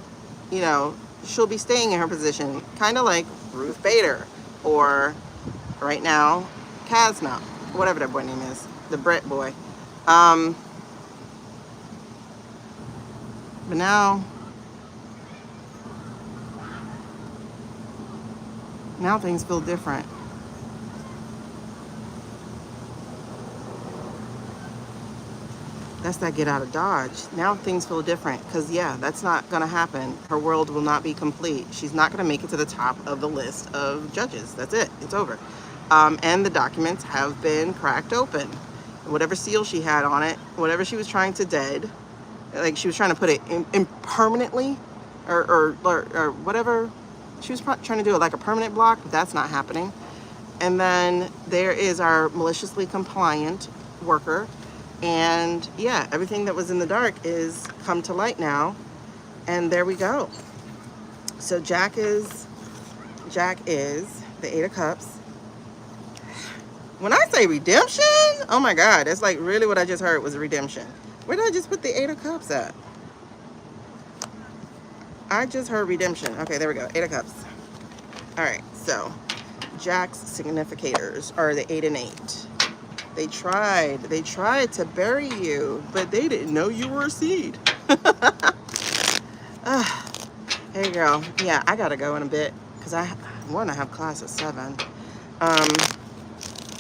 you know, she'll be staying in her position. Kind of like Ruth Bader, or right now, Kazna, whatever that boy name is, the Brett boy. But now things feel different. That's that get out of Dodge. Now things feel different, because yeah, that's not going to happen. Her world will not be complete. She's not going to make it to the top of the list of judges. That's it. It's over. And the documents have been cracked open. Whatever seal she had on it, whatever she was trying to dead, like she was trying to put it in permanently, or whatever. She was trying to do it like a permanent block, but that's not happening. And then there is our maliciously compliant worker. And yeah, everything that was in the dark is come to light now. And there we go. So Jack is the Eight of Cups. When I say redemption, oh my God, that's like really what I just heard was redemption. Where did I just put the Eight of Cups at? I just heard redemption. Okay, there we go. Eight of Cups. All right, so Jack's significators are the 8 and 8. They tried to bury you, but they didn't know you were a seed. Hey girl, yeah, I gotta go in a bit, because I have class at 7.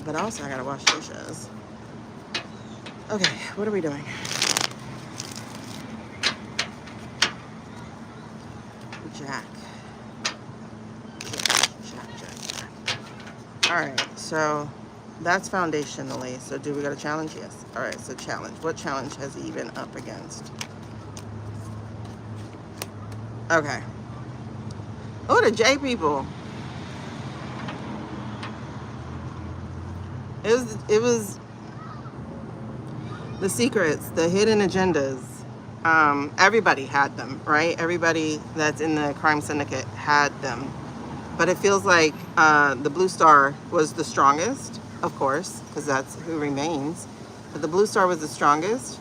But also I gotta wash dishes. Okay, what are we doing? Jack. All right, so that's foundationally. So do we got a challenge? Yes. All right, so challenge. What challenge has he been up against? Okay. Oh, the J people. It was the secrets, the hidden agendas. Everybody had them, right? Everybody that's in the crime syndicate had them. But it feels like the Blue Star was the strongest, of course, because that's who remains. But the Blue Star was the strongest.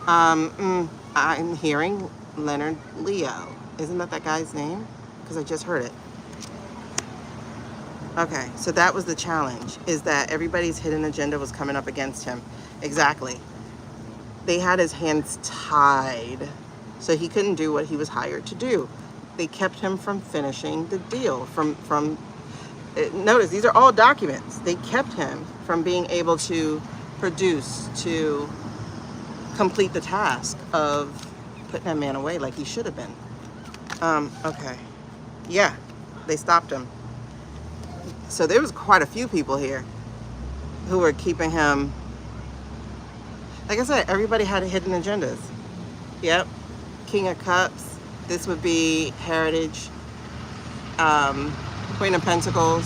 I'm hearing Leonard Leo. Isn't that guy's name? Because I just heard it. Okay, so that was the challenge, is that everybody's hidden agenda was coming up against him. Exactly. They had his hands tied, so he couldn't do what he was hired to do. They kept him from finishing the deal. Notice, these are all documents. They kept him from being able to produce, to complete the task of putting that man away like he should have been. Okay. Yeah, they stopped him. So there was quite a few people here who were keeping him. Like I said, everybody had hidden agendas. Yep. King of Cups. This would be Heritage. Queen of Pentacles.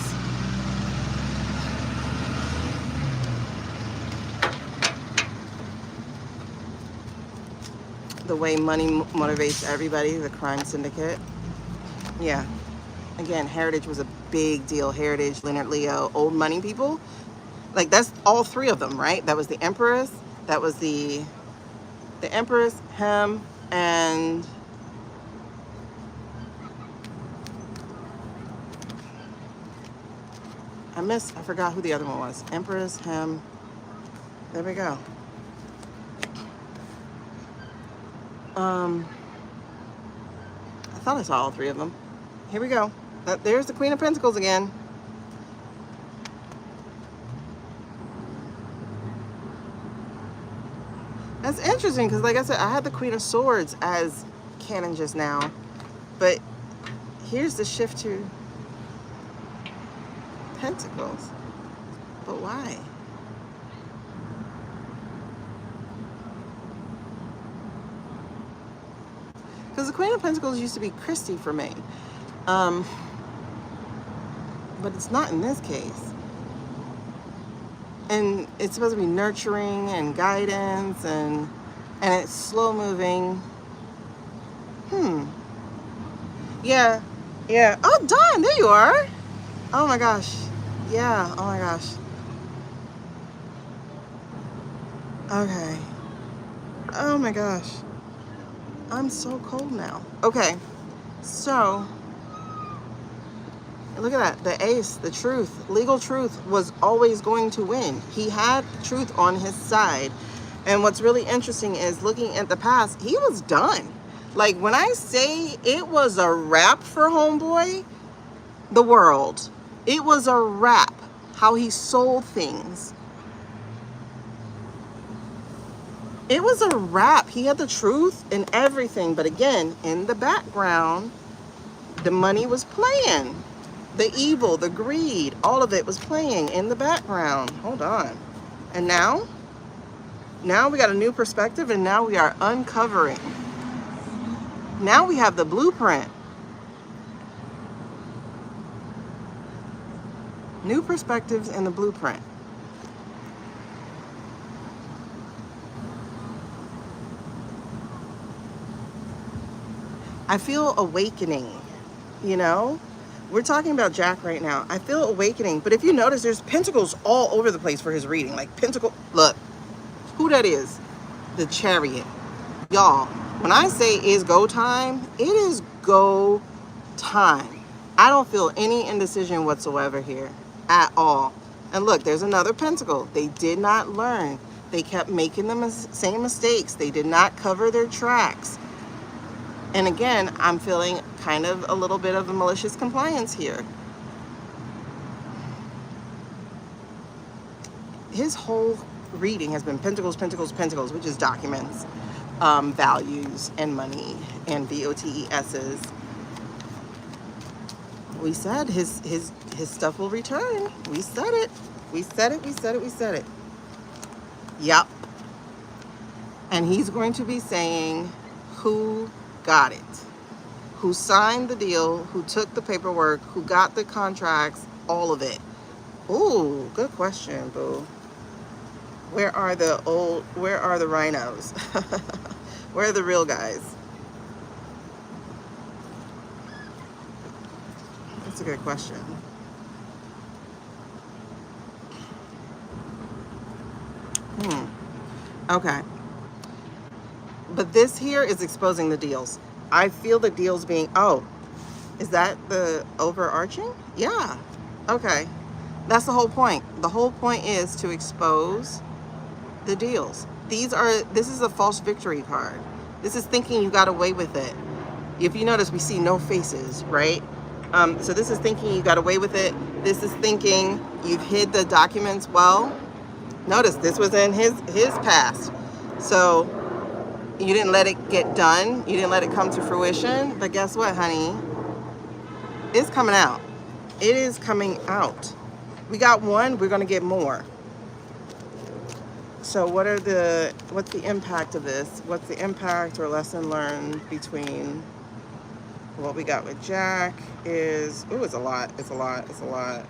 the way money motivates everybody, the crime syndicate. Yeah. Again, heritage was a big deal. Heritage, Leonard Leo, old money people. Like, that's all three of them, right? That was the Empress. That was the Empress, him, and I forgot who the other one was. Empress, him. There we go. I thought I saw all three of them. Here we go. There's the Queen of Pentacles again. That's interesting because, like I said, I had the Queen of Swords as canon just now. But here's the shift to Pentacles. But why? Because the Queen of Pentacles used to be Christy for me. But it's not in this case. And it's supposed to be nurturing and guidance, and it's slow moving. Yeah. Oh, Dawn, there you are. Oh my gosh. Yeah, oh my gosh. Okay. Oh my gosh. I'm so cold now. Okay, so look at that. The ace, the truth, legal truth was always going to win. He had truth on his side. And what's really interesting is looking at the past, he was done. Like, when I say it was a wrap for homeboy, the world, it was a wrap. How he sold things. It was a wrap. He had the truth and everything. But again, in the background, the money was playing. The evil, the greed, all of it was playing in the background. Hold on. And now we got a new perspective, and now we are uncovering. Now we have the blueprint. New perspectives and the blueprint. I feel awakening, you know? We're talking about Jack right now. I feel awakening. But if you notice, there's pentacles all over the place for his reading. Like, pentacle, look, who that is? The Chariot. Y'all, when I say it's go time, it is go time. I don't feel any indecision whatsoever here at all. And look, there's another pentacle. They did not learn. They kept making the same mistakes. They did not cover their tracks. And again, I'm feeling kind of a little bit of a malicious compliance here. His whole reading has been pentacles, pentacles, pentacles, which is documents, values, and money, and VOTESs. We said his stuff will return. We said it. We said it. We said it. We said it. Yep. And he's going to be saying who got it, who signed the deal, who took the paperwork, who got the contracts, all of it. Ooh, good question, boo. Where are the rhinos? Where are the real guys? That's a good question. Okay. But this here is exposing the deals. I feel the deals being, oh, is that the overarching? Yeah. Okay. That's the whole point. The whole point is to expose the deals. This is a false victory card. This is thinking you got away with it. If you notice, we see no faces, right? So this is thinking you got away with it. This is thinking you've hid the documents well. Notice this was in his past. So you didn't let it get done. You didn't let it come to fruition. But guess what, honey? It's coming out. It is coming out. We got one, we're gonna get more. So what's the impact of this? What's the impact or lesson learned between what we got with Jack is, ooh, it's a lot. It's a lot. It's a lot.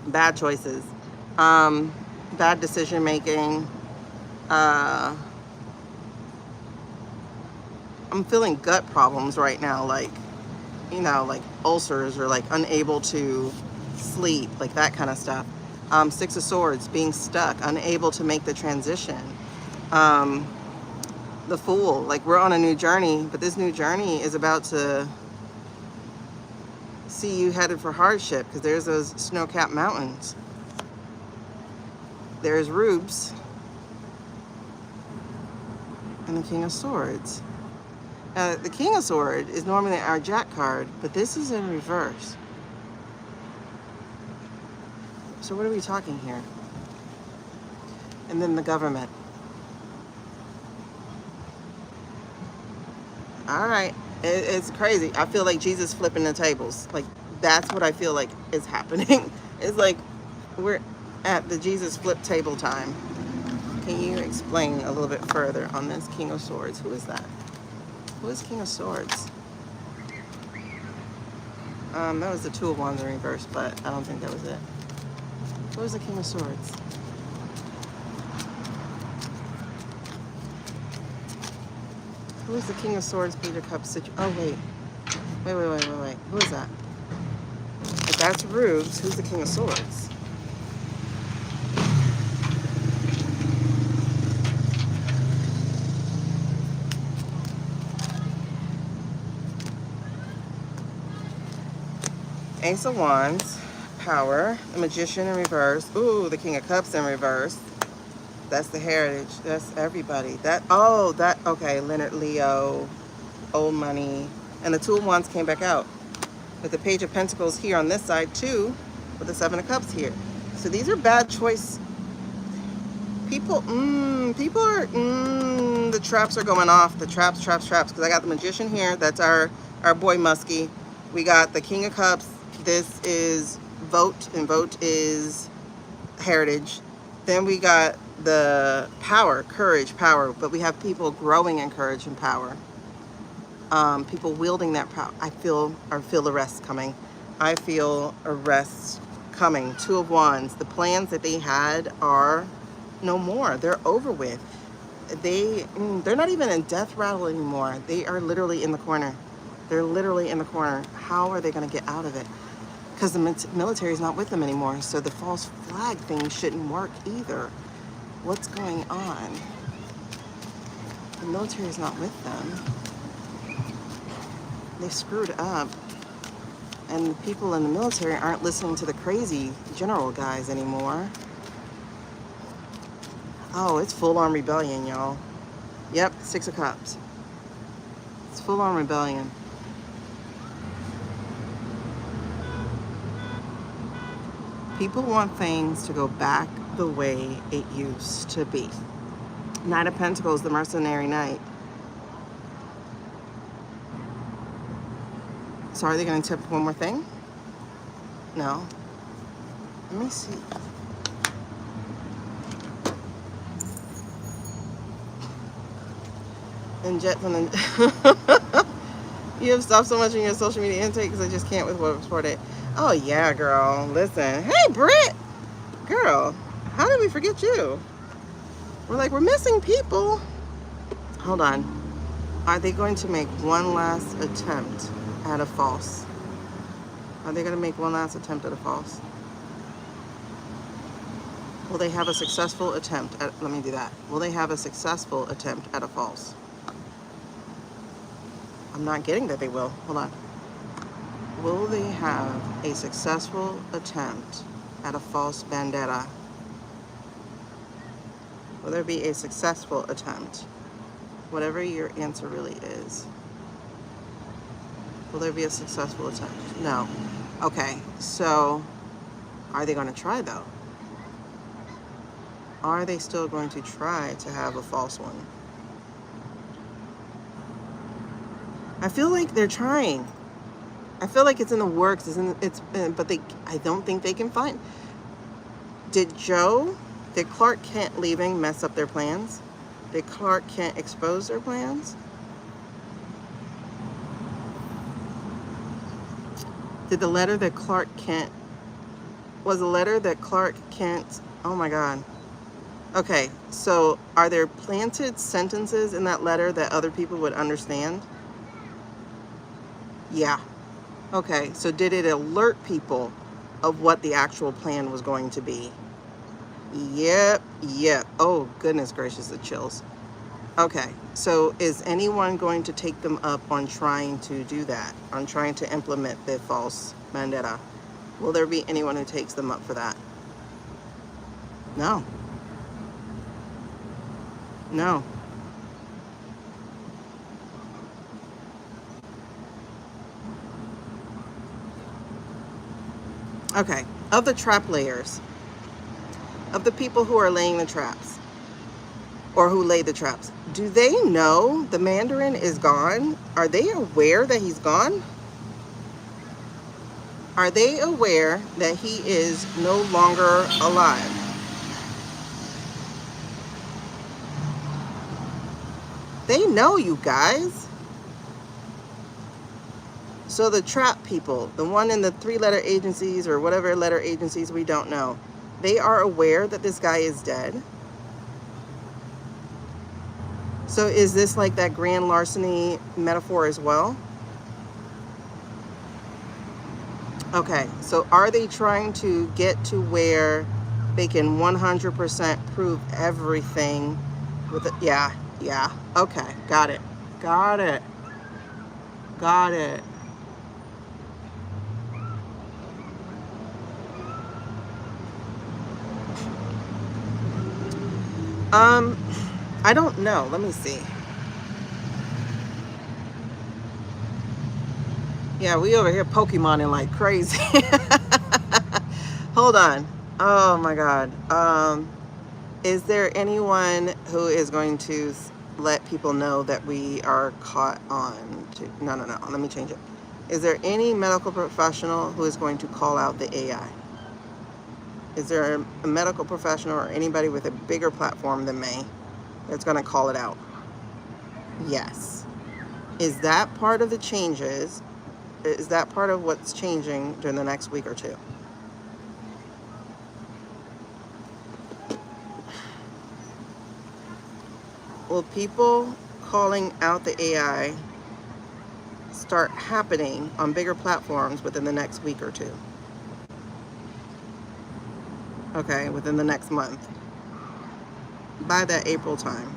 Bad choices. Bad decision making. I'm feeling gut problems right now, like, you know, like ulcers or like unable to sleep, like that kind of stuff. Six of Swords, being stuck, unable to make the transition. The Fool, like we're on a new journey, but this new journey is about to see you headed for hardship because there's those snow-capped mountains. There's Rubes and the King of Swords. Now, the King of Swords is normally our Jack card, but this is in reverse. So what are we talking here? And then the Government. All right, it's crazy. I feel like Jesus flipping the tables. Like, that's what I feel like is happening. It's like we're at the Jesus flip table time. Can you explain a little bit further on this King of Swords? Who is that? Who is King of Swords? That was the Two of Wands in reverse, but I don't think that was it. Who is the King of Swords? Who is the King of Swords, Page of Cups? Oh, wait. Wait. Who is that? If that's Rubes, who's the King of Swords? Ace of Wands, Power, the Magician in reverse. Ooh, the King of Cups in reverse. That's the Heritage. That's everybody. Okay, Leonard Leo, old money. And the Two of Wands came back out. With the Page of Pentacles here on this side too, with the Seven of Cups here. So these are bad choice. People are, the traps are going off. The traps. Because I got the Magician here. That's our boy Muskie. We got the King of Cups. This is Vote, and Vote is Heritage. Then we got the Power, Courage, Power. But we have people growing in courage and power. People wielding that power. I feel arrest coming. I feel arrest coming. Two of Wands. The plans that they had are no more. They're over with. They're not even in death rattle anymore. They are literally in the corner. They're literally in the corner. How are they going to get out of it? Because the military is not with them anymore. So the false flag thing shouldn't work either. What's going on? The military is not with them. They screwed up. And the people in the military aren't listening to the crazy general guys anymore. Oh, it's full-on rebellion, y'all. Yep, Six of Cups. It's full-on rebellion. People want things to go back the way it used to be. Knight of Pentacles, the Mercenary Knight. So are they going to tip one more thing? No. Let me see. And Jets on the... You have stopped so much in your social media intake because I just can't with what report it. Oh yeah, girl. Listen. Hey, Britt. Girl, how did we forget you? We're missing people. Hold on. Are they going to make one last attempt at a false? Are they going to make one last attempt at a false? Will they have a successful attempt at... Let me do that. Will they have a successful attempt at a false? I'm not getting that they will. Hold on. Will they have a successful attempt at a false vendetta? Will there be a successful attempt? Whatever your answer really is. Will there be a successful attempt? No. Okay, so are they going to try though? Are they still going to try to have a false one? I feel like they're trying. I feel like it's in the works. But I don't think they can find. Did Clark Kent leaving mess up their plans? Did Clark Kent expose their plans? Did the letter that Clark Kent... Was the letter that Clark Kent... Oh my God. Okay, so are there planted sentences in that letter that other people would understand? Yeah. Okay, so did it alert people of what the actual plan was going to be? Yep, yep. Oh, goodness gracious, the chills. Okay, so is anyone going to take them up on trying to do that, on trying to implement the false vendetta? Will there be anyone who takes them up for that? No. No. Okay, of the trap layers, of the people who are laying the traps, or who lay the traps, do they know the Mandarin is gone? Are they aware that he's gone? Are they aware that he is no longer alive? They know, you guys. So the trap people, the one in the 3-letter agencies or whatever letter agencies we don't know, they are aware that this guy is dead. So is this like that grand larceny metaphor as well? Okay, so are they trying to get to where they can 100% prove everything with it? Yeah, yeah. Okay, got it. Got it. Got it. I don't know. Let me see. Yeah, we over here Pokemoning like crazy. Hold on. Oh my God. Is there anyone who is going to let people know that we are caught on to, no. Let me change it. Is there any medical professional who is going to call out the AI? Is there a medical professional or anybody with a bigger platform than me that's going to call it out? Yes. Is that part of the changes? Is that part of what's changing during the next week or two? Will people calling out the AI start happening on bigger platforms within the next week or two? Okay, within the next month. By that April time.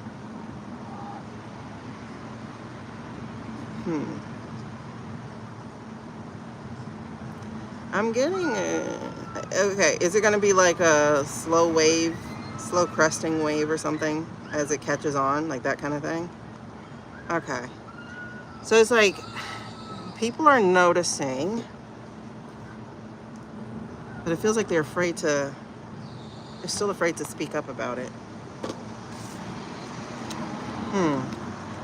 I'm getting okay, is it going to be like a slow wave, slow cresting wave or something as it catches on, like that kind of thing? Okay. So it's like people are noticing, but it feels like they're still afraid to speak up about it.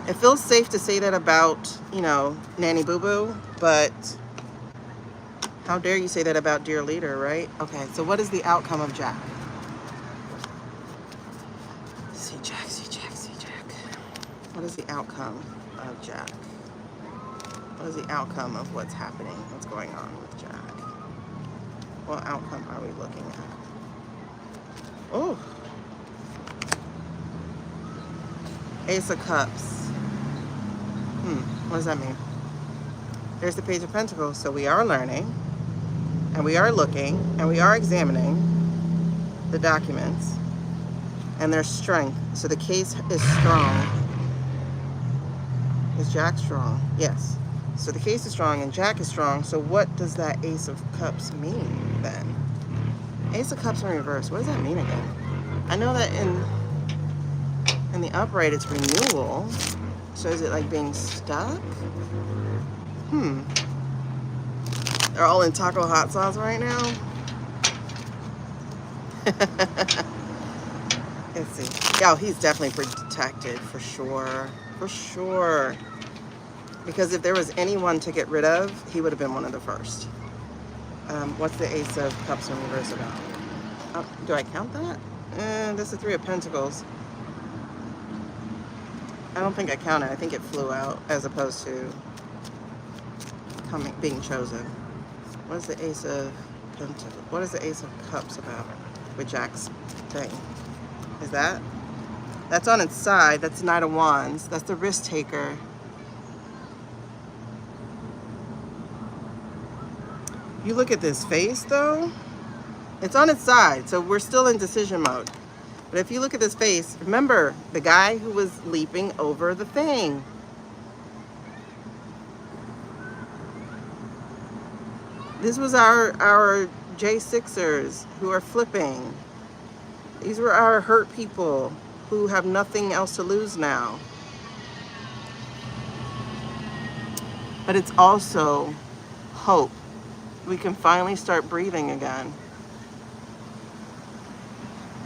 It feels safe to say that about, Nanny Boo Boo, but how dare you say that about Dear Leader, right? Okay, so what is the outcome of Jack? See Jack. What is the outcome of Jack? What is the outcome of what's happening? What's going on with Jack? What outcome are we looking at? Oh, Ace of Cups. What does that mean? There's the Page of Pentacles. So we are learning, and we are looking, and we are examining the documents and their strength. So the case is strong. Is Jack strong? Yes. So the case is strong and Jack is strong. So what does that Ace of Cups mean then? Ace of Cups in reverse. What does that mean again? I know that in the upright it's renewal. So is it like being stuck? They're all in taco hot sauce right now. Let's see. Yeah, he's definitely protected for sure. For sure. Because if there was anyone to get rid of, he would have been one of the first. What's the Ace of Cups in reverse about? Do I count that? That's the Three of Pentacles. I don't think I counted. I think it flew out as opposed to being chosen. What is the Ace of Pentacles? What is the Ace of Cups about with Jack's thing? Is that? That's on its side. That's Knight of Wands. That's the risk taker. You look at this face though, it's on its side, so we're still in decision mode. But if you look at this face, remember the guy who was leaping over the thing. This was our J6ers who are flipping. These were our hurt people who have nothing else to lose now. But it's also hope. We can finally start breathing again.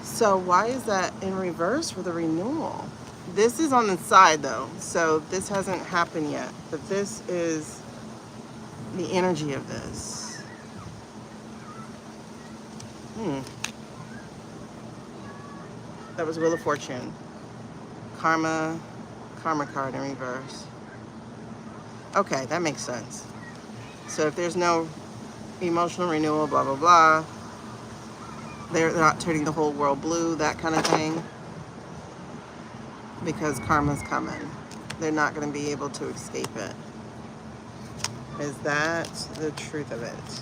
So why is that in reverse for the renewal? This is on the side though, so this hasn't happened yet. But this is the energy of this. That was Wheel of Fortune. Karma card in reverse. Okay, that makes sense. So if there's no emotional renewal, blah, blah, blah, they're not turning the whole world blue, that kind of thing, because karma's coming. They're not going to be able to escape it. Is that the truth of it?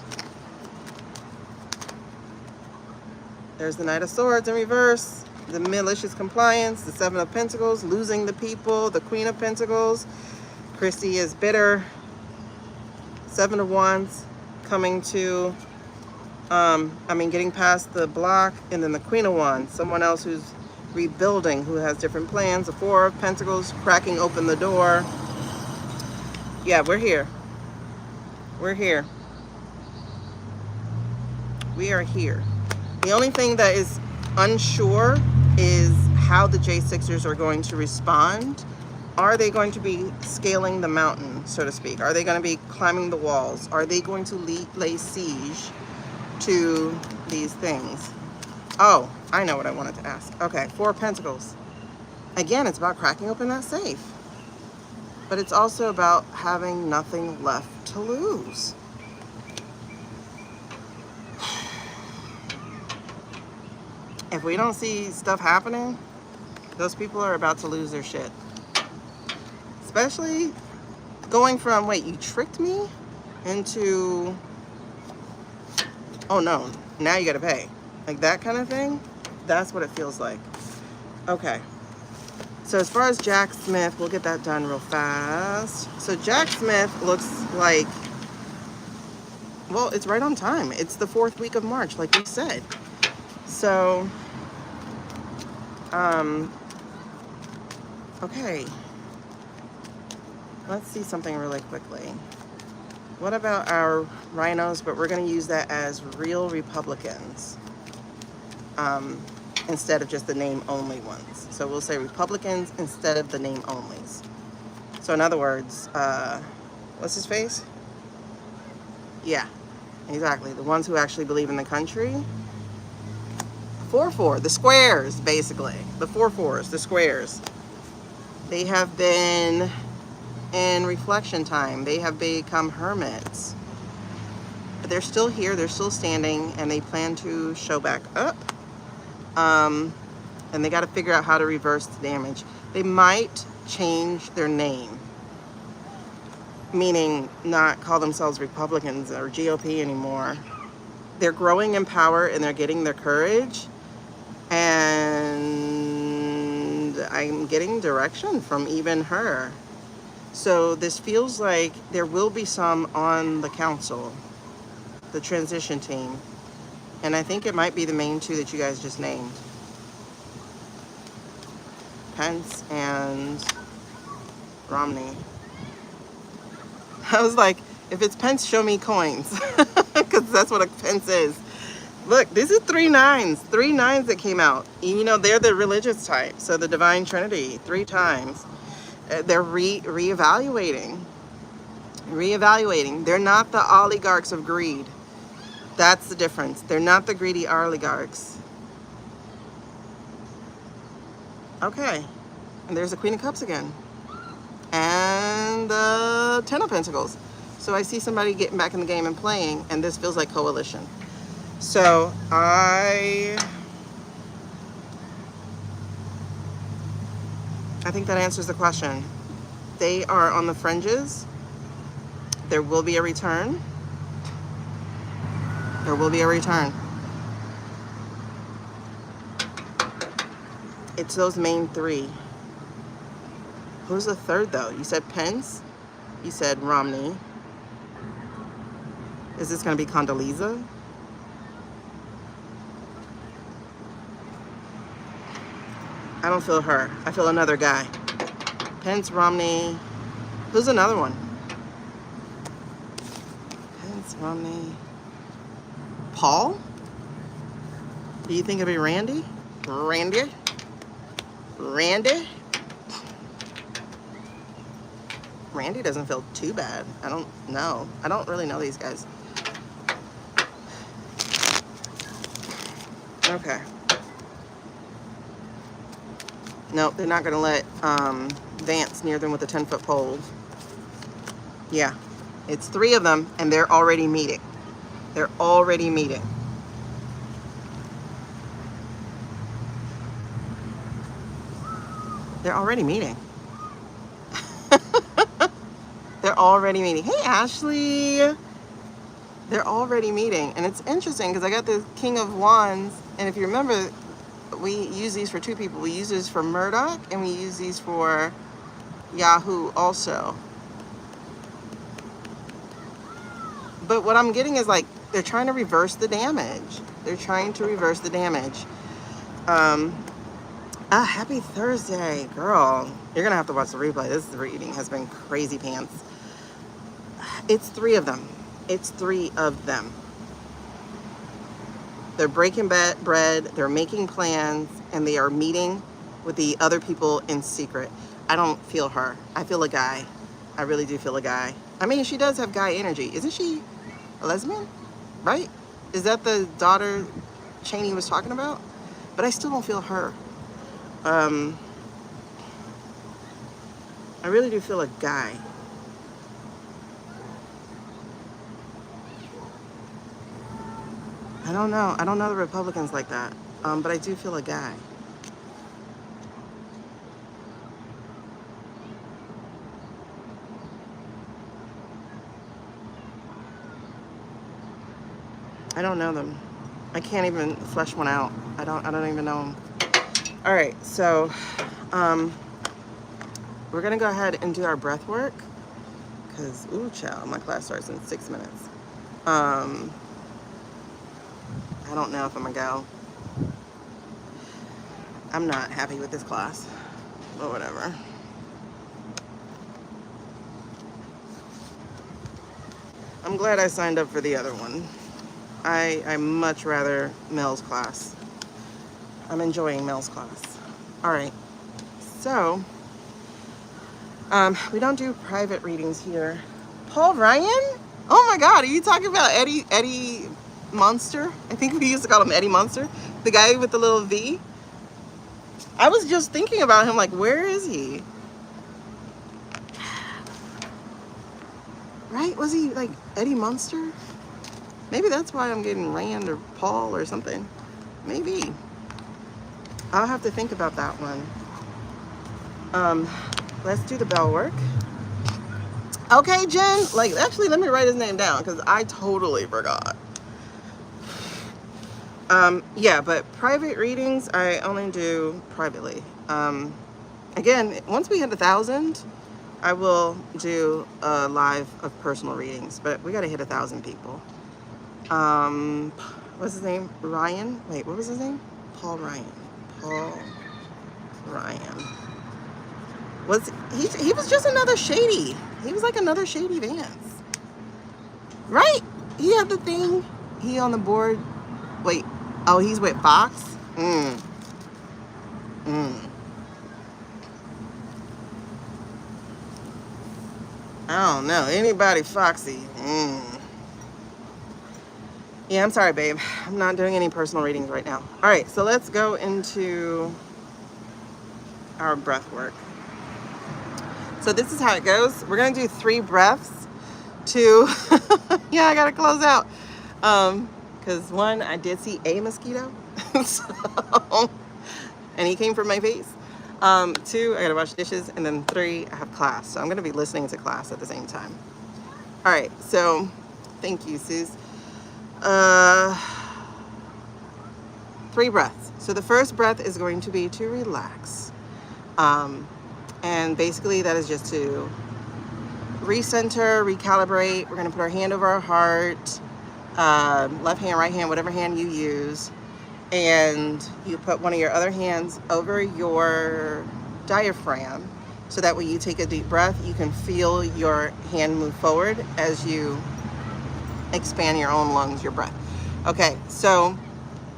There's the Knight of Swords in reverse, the Malicious Compliance, the Seven of Pentacles, losing the people, the Queen of Pentacles. Christy is bitter. Seven of Wands coming to, getting past the block, and then the Queen of Wands, someone else who's rebuilding, who has different plans. The Four of Pentacles, cracking open the door. Yeah, we're here. We're here. We are here. The only thing that is unsure is how the J6ers are going to respond. Are they going to be scaling the mountain, so to speak? Are they going to be climbing the walls? Are they going to lay siege to these things? Oh, I know what I wanted to ask. Okay, Four of Pentacles. Again, it's about cracking open that safe. But it's also about having nothing left to lose. If we don't see stuff happening, those people are about to lose their shit. Especially going from, wait, you tricked me, into, oh no, now you gotta pay. Like that kind of thing. That's what it feels like. Okay. So as far as Jack Smith, we'll get that done real fast. So Jack Smith looks like, well, it's right on time. It's the 4th week of March, like we said. So, okay. Let's see something really quickly. What about our rhinos? But we're going to use that as real Republicans, instead of just the name-only ones. So we'll say Republicans instead of the name-onlys. So in other words, what's his face? Yeah, exactly. The ones who actually believe in the country. 4-4, the squares, basically. The 4-4s, the squares. They have been in reflection time. They have become hermits. But they're still here, they're still standing, and they plan to show back up. And they got to figure out how to reverse the damage. They might change their name, meaning not call themselves Republicans or GOP anymore. They're growing in power and they're getting their courage. And I'm getting direction from even her. So this feels like there will be some on the council, the transition team. And I think it might be the main two that you guys just named. Pence and Romney. I was like, if it's Pence, show me coins. Because that's what a Pence is. Look, this is 3 9s. 3 9s that came out. You know, they're the religious type. So the Divine Trinity, 3 times. They're reevaluating. Reevaluating. They're not the oligarchs of greed. That's the difference. They're not the greedy oligarchs. Okay. And there's the Queen of Cups again. And the Ten of Pentacles. So I see somebody getting back in the game and playing, and this feels like coalition. So I think that answers the question. They are on the fringes. There will be a return. There will be a return. It's those main three. Who's the third, though? You said Pence. You said Romney. Is this going to be Condoleezza? I don't feel her. I feel another guy. Pence, Romney. Who's another one? Pence, Romney. Paul? Do you think it'll be Randy? Randy? Randy? Randy doesn't feel too bad. I don't know. I don't really know these guys. Okay. No, they're not going to let Vance near them with a 10-foot pole. Yeah. It's 3 of them, and they're already meeting. They're already meeting. They're already meeting. They're already meeting. Hey, Ashley. They're already meeting. And it's interesting because I got the King of Wands. And if you remember, we use these for 2 people. We use this for Murdoch, and we use these for Yahoo also. But what I'm getting is like, they're trying to reverse the damage. They're trying to reverse the damage. Happy Thursday, girl. You're going to have to watch the replay. This reading has been crazy pants. It's 3 of them. It's 3 of them. They're breaking bread, they're making plans, and they are meeting with the other people in secret. I don't feel her. I feel a guy. I really do feel a guy. I mean, she does have guy energy. Isn't she a lesbian? Right? Is that the daughter Cheney was talking about? But I still don't feel her. I really do feel a guy. I don't know. I don't know the Republicans like that. But I do feel a guy. I don't know them. I can't even flesh one out. I don't even know them. All right, so we're gonna go ahead and do our breath work because, ooh, child, my class starts in 6 minutes. I don't know if I'm gonna go. I'm not happy with this class, but whatever. I'm glad I signed up for the other one. I much rather Mel's class. I'm enjoying Mel's class. All right, so we don't do private readings here. Paul Ryan? Oh my God, are you talking about Eddie Monster? I think we used to call him Eddie Monster. The guy with the little V. I was just thinking about him, like, where is he? Right? Was he like Eddie Monster? Maybe that's why I'm getting Rand or Paul or something. Maybe. I'll have to think about that one. Let's do the bell work. Okay, Jen. Like, actually, let me write his name down because I totally forgot. Yeah, but private readings, I only do privately. Again, once we hit 1,000, I will do a live of personal readings, but we got to hit 1,000 people. What's his name? Ryan? Wait, what was his name? Paul Ryan. Paul Ryan. He was just another shady. He was like another shady Vance. Right? He had the thing. He on the board. Wait. Oh, he's with Fox? I don't know. Anybody foxy? Yeah, I'm sorry, babe. I'm not doing any personal readings right now. All right, so let's go into our breath work. So this is how it goes. We're going to do 3 breaths to... yeah, I got to close out. Because one, I did see a mosquito. So, and he came from my face. 2, I gotta wash dishes, and then 3, I have class. So I'm gonna be listening to class at the same time. All right, so thank you, Suze. 3 breaths. So the first breath is going to be to relax. And basically that is just to recenter, recalibrate. We're gonna put our hand over our heart, left hand, right hand, whatever hand you use. And you put one of your other hands over your diaphragm, so that when you take a deep breath, you can feel your hand move forward as you expand your own lungs, your breath. Okay, so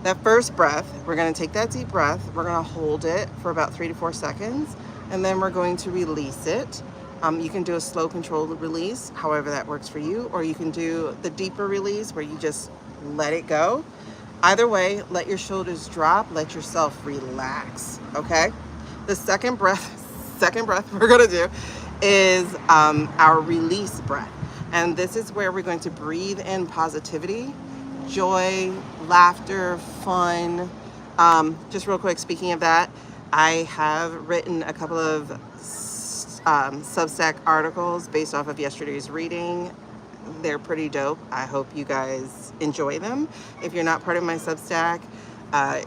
that first breath, we're going to take that deep breath, we're going to hold it for about 3 to 4 seconds, and then we're going to release it. You can do a slow controlled release, however that works for you, or you can do the deeper release where you just let it go. Either way, let your shoulders drop, let yourself relax, okay? The second breath we're gonna do is our release breath. And this is where we're going to breathe in positivity, joy, laughter, fun. Just real quick, speaking of that, I have written a couple of Substack articles based off of yesterday's reading. They're pretty dope. I hope you guys enjoy them. If you're not part of my Substack,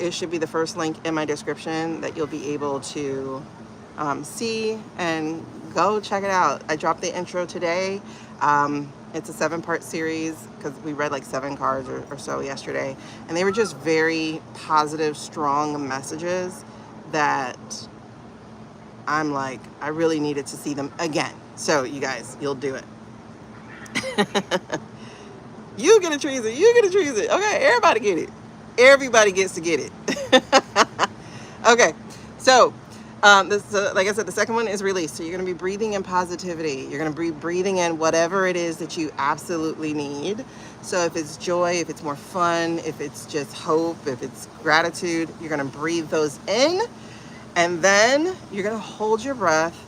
it should be the first link in my description that you'll be able to see and go check it out. I dropped the intro today. It's a 7-part series because we read like 7 cards or so yesterday, and they were just very positive, strong messages that I'm like, I really needed to see them again. So you guys, you'll do it. You get a treason, you get a treason. Okay, everybody get it. Everybody gets to get it. Okay, so like I said, the second one is release. So you're going to be breathing in positivity. You're going to be breathing in whatever it is that you absolutely need. So if it's joy, if it's more fun, if it's just hope, if it's gratitude, you're going to breathe those in. And then you're going to hold your breath,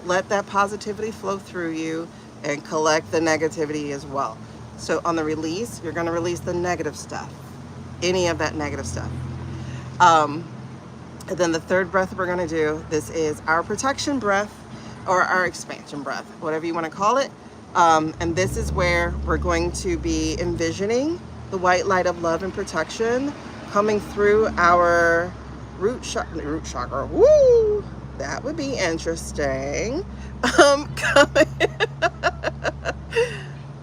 let that positivity flow through you, and collect the negativity as well. So on the release, you're going to release the negative stuff, any of that negative stuff. And then the third breath we're going to do, this is our protection breath or our expansion breath, whatever you want to call it. And this is where we're going to be envisioning the white light of love and protection coming through our root chakra. Woo! That would be interesting.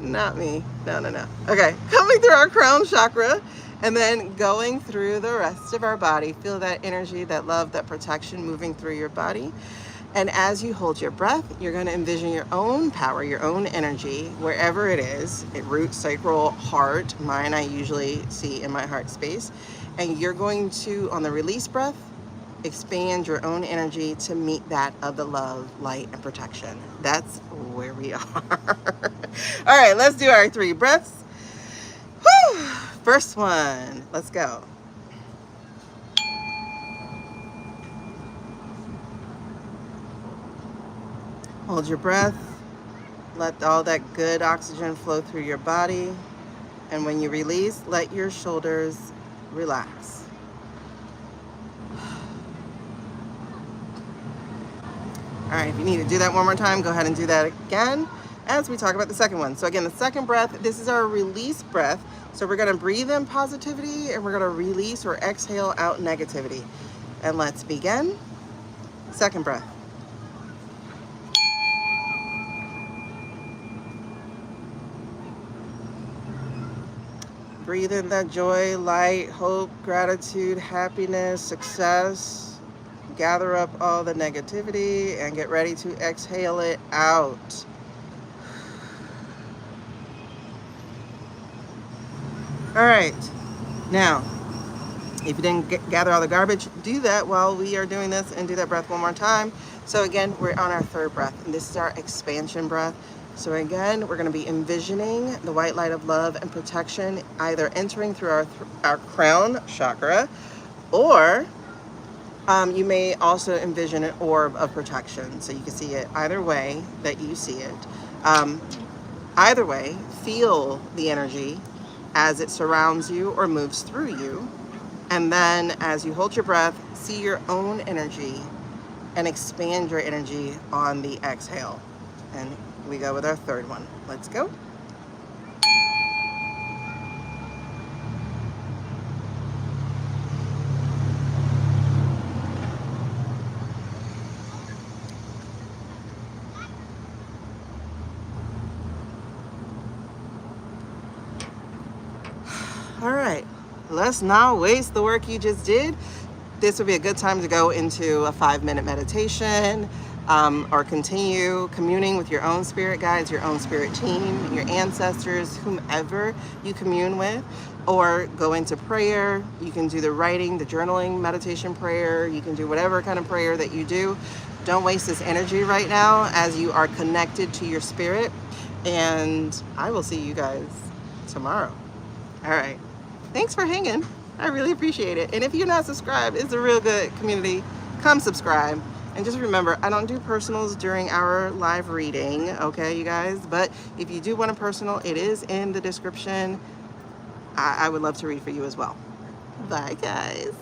Not me. No. Okay, coming through our crown chakra and then going through the rest of our body. Feel that energy, that love, that protection moving through your body. And as you hold your breath, you're going to envision your own power, your own energy, wherever it is, at root, sacral, heart. Mine I usually see in my heart space. And you're going to, on the release breath, expand your own energy to meet that of the love, light, and protection. That's where we are. All right, let's do our 3 breaths. Whew. First one, let's go. Hold your breath. Let all that good oxygen flow through your body. And when you release, let your shoulders relax. All right, if you need to do that one more time, go ahead and do that again as we talk about the second one. So again, the second breath, this is our release breath. So we're gonna breathe in positivity and we're gonna release or exhale out negativity. And let's begin. Second breath. Breathe in that joy, light, hope, gratitude, happiness, success. Gather up all the negativity and get ready to exhale it out. All right, now, if you didn't gather all the garbage, do that while we are doing this and do that breath one more time. So again, we're on our third breath, and this is our expansion breath. So again, we're going to be envisioning the white light of love and protection either entering through our crown chakra, or you may also envision an orb of protection. So you can see it either way that you see it. Either way, feel the energy as it surrounds you or moves through you. And then as you hold your breath, see your own energy and expand your energy on the exhale. And we go with our third one. Let's go. All right, let's not waste the work you just did. This would be a good time to go into a 5-minute meditation, or continue communing with your own spirit guides, your own spirit team, your ancestors, whomever you commune with, or go into prayer. You can do the writing, the journaling, meditation prayer. You can do whatever kind of prayer that you do. Don't waste this energy right now as you are connected to your spirit. And I will see you guys tomorrow. All right. Thanks for hanging. I really appreciate it. And if you're not subscribed, it's a real good community. Come subscribe. And just remember, I don't do personals during our live reading, okay, you guys? But if you do want a personal, it is in the description. I would love to read for you as well. Bye, guys.